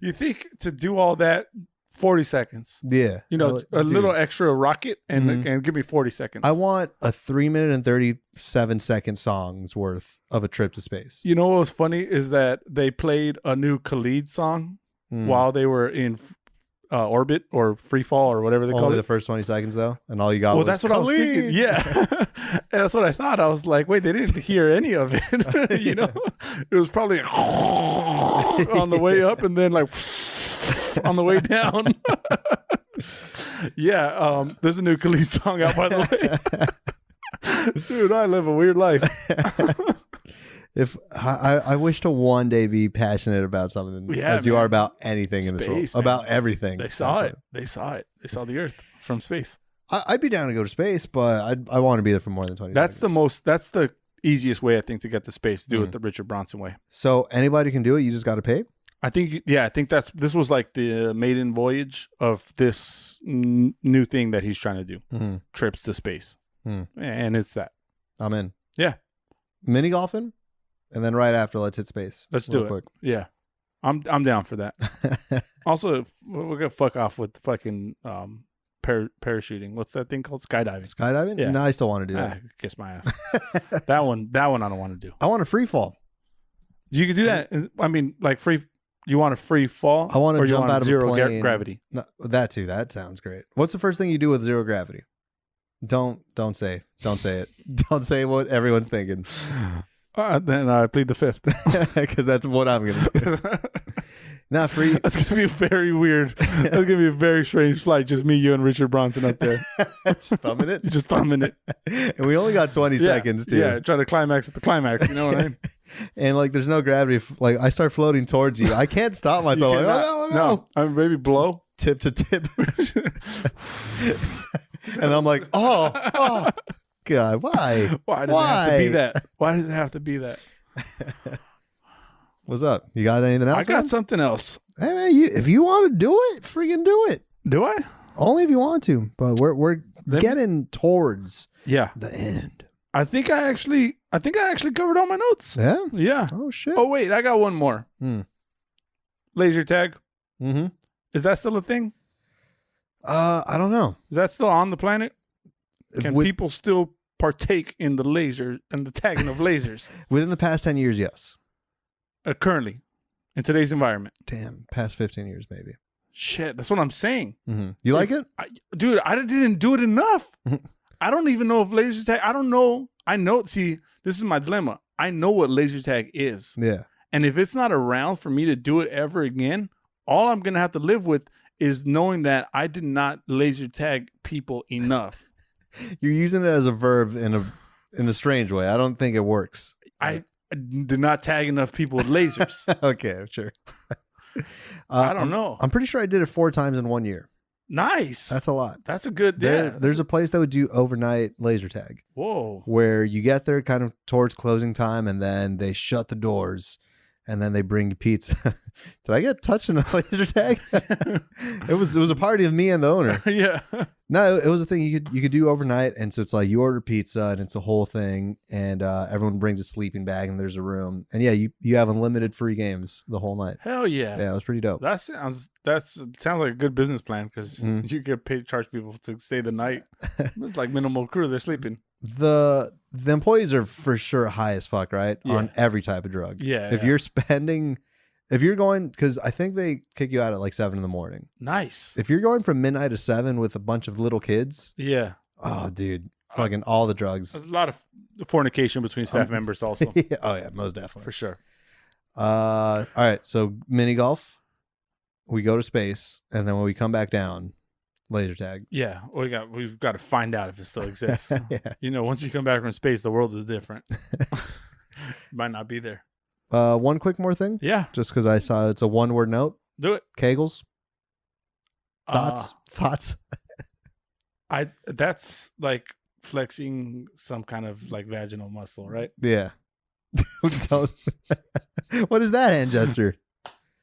You think to do all that 40 seconds. Yeah. You know, little extra rocket and give me 40 seconds. I want a 3 minute and 37 second song's worth of a trip to space. You know what was funny is that they played a new Khalid song while they were in orbit or free fall or whatever they call it. Only the first 20 seconds though, and all you got was that's what I was thinking. Yeah, and that's what I thought. I was like, wait, they didn't hear any of it. You know, it was probably on the way up and then like on the way down. Yeah, there's a new Khalid song out, by the way. Dude, I live a weird life. If I wish to one day be passionate about something as you are about anything in this world, about everything. They saw it. They saw it. They saw the Earth from space. I'd be down to go to space, but I want to be there for more than 20 That's seconds. That's the easiest way, I think, to get to space. Do it the Richard Branson way. So anybody can do it. You just got to pay. I think this was like the maiden voyage of this new thing that he's trying to do. Trips to space. And it's that. I'm in. Yeah. Mini golfing? And then right after, let's hit space. Let's do it. Quick. Yeah. I'm down for that. Also, we're going to fuck off with the fucking parachuting. What's that thing called? Skydiving. Skydiving? Yeah. No, I still want to do that. Kiss my ass. That one I don't want to do. I want a free fall. You could do that. I mean, like free. You want a free fall? I want to jump out of zero a plane. Gravity. No, that too. That sounds great. What's the first thing you do with zero gravity? Don't say it. Don't say what everyone's thinking. Then I plead the fifth. Because that's what I'm going to do. Not free. That's going to be very weird. That's going to be a very strange flight. Just me, you, and Richard Branson up there. Just thumbing it? Just thumbing it. And we only got 20 seconds, too. Yeah, try to climax at the climax. You know what I mean? And, like, there's no gravity. Like, I start floating towards you. I can't stop myself. Like, no. I mean, maybe blow. Tip to tip. And I'm like, oh. God, why? Why does it have to be that? Why does it have to be that? What's up? You got anything else? I got something else. Hey man, if you want to do it, freaking do it. Do I? Only if you want to. But we're getting towards the end. I think I actually covered all my notes. Yeah? Yeah. Oh shit. Oh wait, I got one more. Laser tag. Mm-hmm. Is that still a thing? I don't know. Is that still on the planet? Can people still partake in the laser and the tagging of lasers? Within the past 10 years, yes. Currently, in today's environment. Damn, past 15 years maybe. Shit, that's what I'm saying. Mm-hmm. You like it? Dude, I didn't do it enough. I don't even know if laser tag, I don't know. See, this is my dilemma. I know what laser tag is. Yeah. And if it's not around for me to do it ever again, all I'm going to have to live with is knowing that I did not laser tag people enough. You're using it as a verb in a strange way. I don't think it works. I did not tag enough people with lasers. Okay, sure. I don't know. I'm pretty sure I did it 4 times in 1 year. Nice. That's a lot. That's a good. There's a place that would do overnight laser tag. Whoa. Where you get there kind of towards closing time, and then they shut the doors, and then they bring you pizza. Did I get touched in a laser tag? It was a party of me and the owner. Yeah. No, it was a thing you could do overnight, and so it's like you order pizza and it's a whole thing, and everyone brings a sleeping bag and there's a room, and yeah, you have unlimited free games the whole night. Hell yeah. Yeah, it was pretty dope. That sounds like a good business plan because you get paid, charge people to stay the night. It's like minimal crew, they're sleeping. The employees are for sure high as fuck, right? Yeah. On every type of drug. Yeah. If you're going, because I think they kick you out at like 7 in the morning. Nice. If you're going from midnight to 7 with a bunch of little kids. Yeah. Oh, dude. Fucking all the drugs. There's a lot of fornication between staff members also. Yeah, oh, yeah. Most definitely. For sure. All right. So mini golf. We go to space. And then when we come back down, laser tag. Yeah. We've got to find out if it still exists. Yeah. You know, once you come back from space, the world is different. Might not be there. One quick more thing. Yeah. Just because I saw it's a 1-word note. Do it. Kegels. Thoughts. That's like flexing some kind of like vaginal muscle, right? Yeah. What is that hand gesture?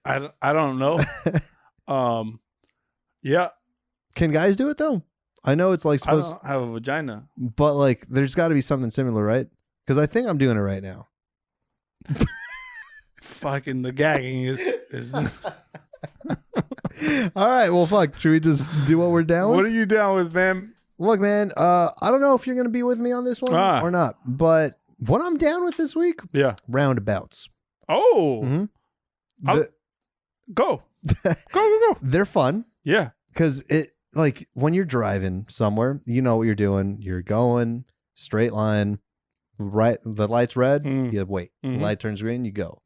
I don't know. Yeah. Can guys do it though? I know it's like supposed. I don't have a vagina, but like there's got to be something similar, right? Because I think I'm doing it right now. Fucking the gagging is. All right, well, fuck. Should we just do what we're down with? What are you down with, man? Look, man. I don't know if you're gonna be with me on this one or not, but what I'm down with this week, roundabouts. Oh, Mm-hmm. Go. Go. They're fun. Yeah. Because like when you're driving somewhere, you know what you're doing. You're going straight line, right? The light's red, you wait. The light turns green, you go.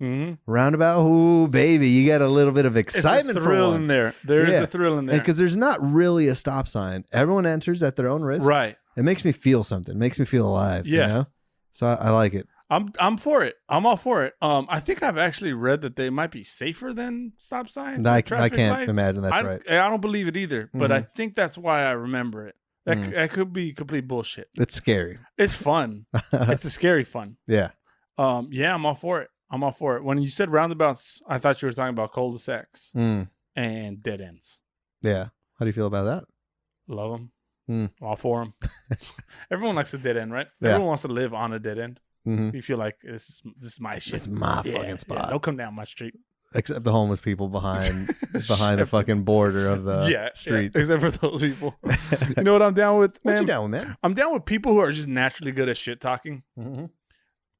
Roundabout, ooh, baby, you get a little bit of excitement. It's a thrill for in there. There is a thrill in there. Because there's not really a stop sign. Everyone enters at their own risk. Right. It makes me feel something. It makes me feel alive. Yeah. You know? So I like it. I'm for it. I'm all for it. I think I've actually read that they might be safer than stop signs. I can't imagine that's right. I don't believe it either, but I think that's why I remember it. That could be complete bullshit. It's scary. It's fun. It's a scary fun. Yeah. Yeah, I'm all for it. I'm all for it. When you said roundabouts, I thought you were talking about cul-de-sacs and dead ends. Yeah. How do you feel about that? Love them. All for them. Everyone likes a dead end, right? Yeah. Everyone wants to live on a dead end. You feel like this is my shit. This is my fucking spot. Yeah, don't come down my street. Except the homeless people behind the fucking border of the street. Yeah, except for those people. You know what I'm down with, man? What you down with, man? I'm down with people who are just naturally good at shit talking.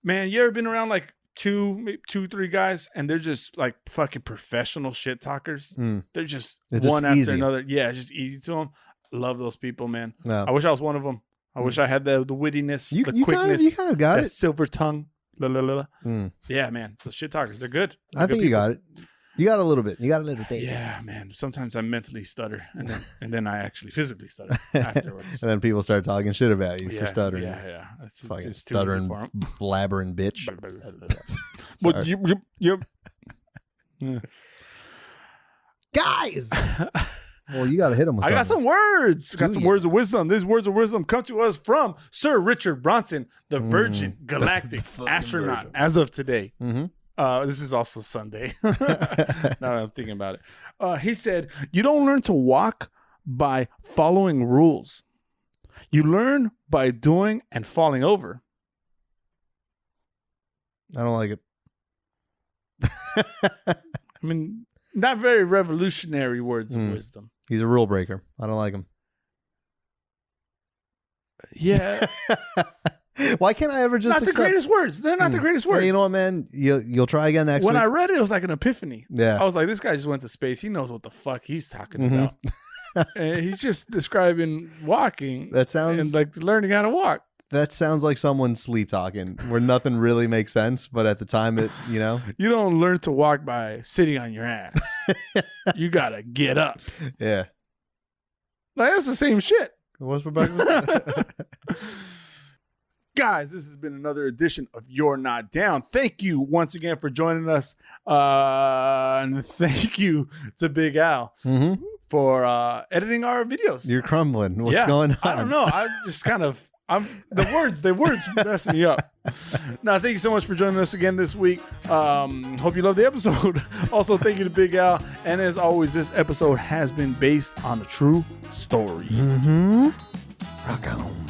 Man, you ever been around like two, 3 guys, and they're just like fucking professional shit talkers? They're just one after another. Yeah, it's just easy to them. Love those people, man. No. I wish I was one of them. I wish I had the wittiness, the quickness, you kind of got that it. silver tongue. Yeah, man, those shit talkers, they're good. I think you got it. You got a little bit. You got a little taste. Yeah, man. Sometimes I mentally stutter, and then I actually physically stutter afterwards. And then people start talking shit about you for stuttering. Yeah. It's fucking stuttering, blabbering bitch. But you guys. Well, you got to hit them with something. I got some words. Got some words of wisdom. These words of wisdom come to us from Sir Richard Branson, the Virgin Galactic Astronaut, as of today. This is also Sunday. Now that I'm thinking about it. He said, you don't learn to walk by following rules. You learn by doing and falling over. I don't like it. I mean, not very revolutionary words of wisdom. He's a rule breaker. I don't like him. Yeah. Why can't I ever just not the greatest words? They're not the greatest words. Hey, you know what, man? You'll try again next week. When I read it, it was like an epiphany. Yeah. I was like, this guy just went to space. He knows what the fuck he's talking about. And he's just describing walking. That sounds and like learning how to walk. That sounds like someone sleep talking where nothing really makes sense, but at the time you don't learn to walk by sitting on your ass. You gotta get up. Yeah. Like that's the same shit. What's for breakfast? Guys, this has been another edition of You're Not Down. Thank you once again for joining us. And thank you to Big Al for editing our videos. You're crumbling. What's going on? I don't know. I'm just kind of the words mess me up. No, thank you so much for joining us again this week. Hope you love the episode. Also, thank you to Big Al. And as always, this episode has been based on a true story. Rock on.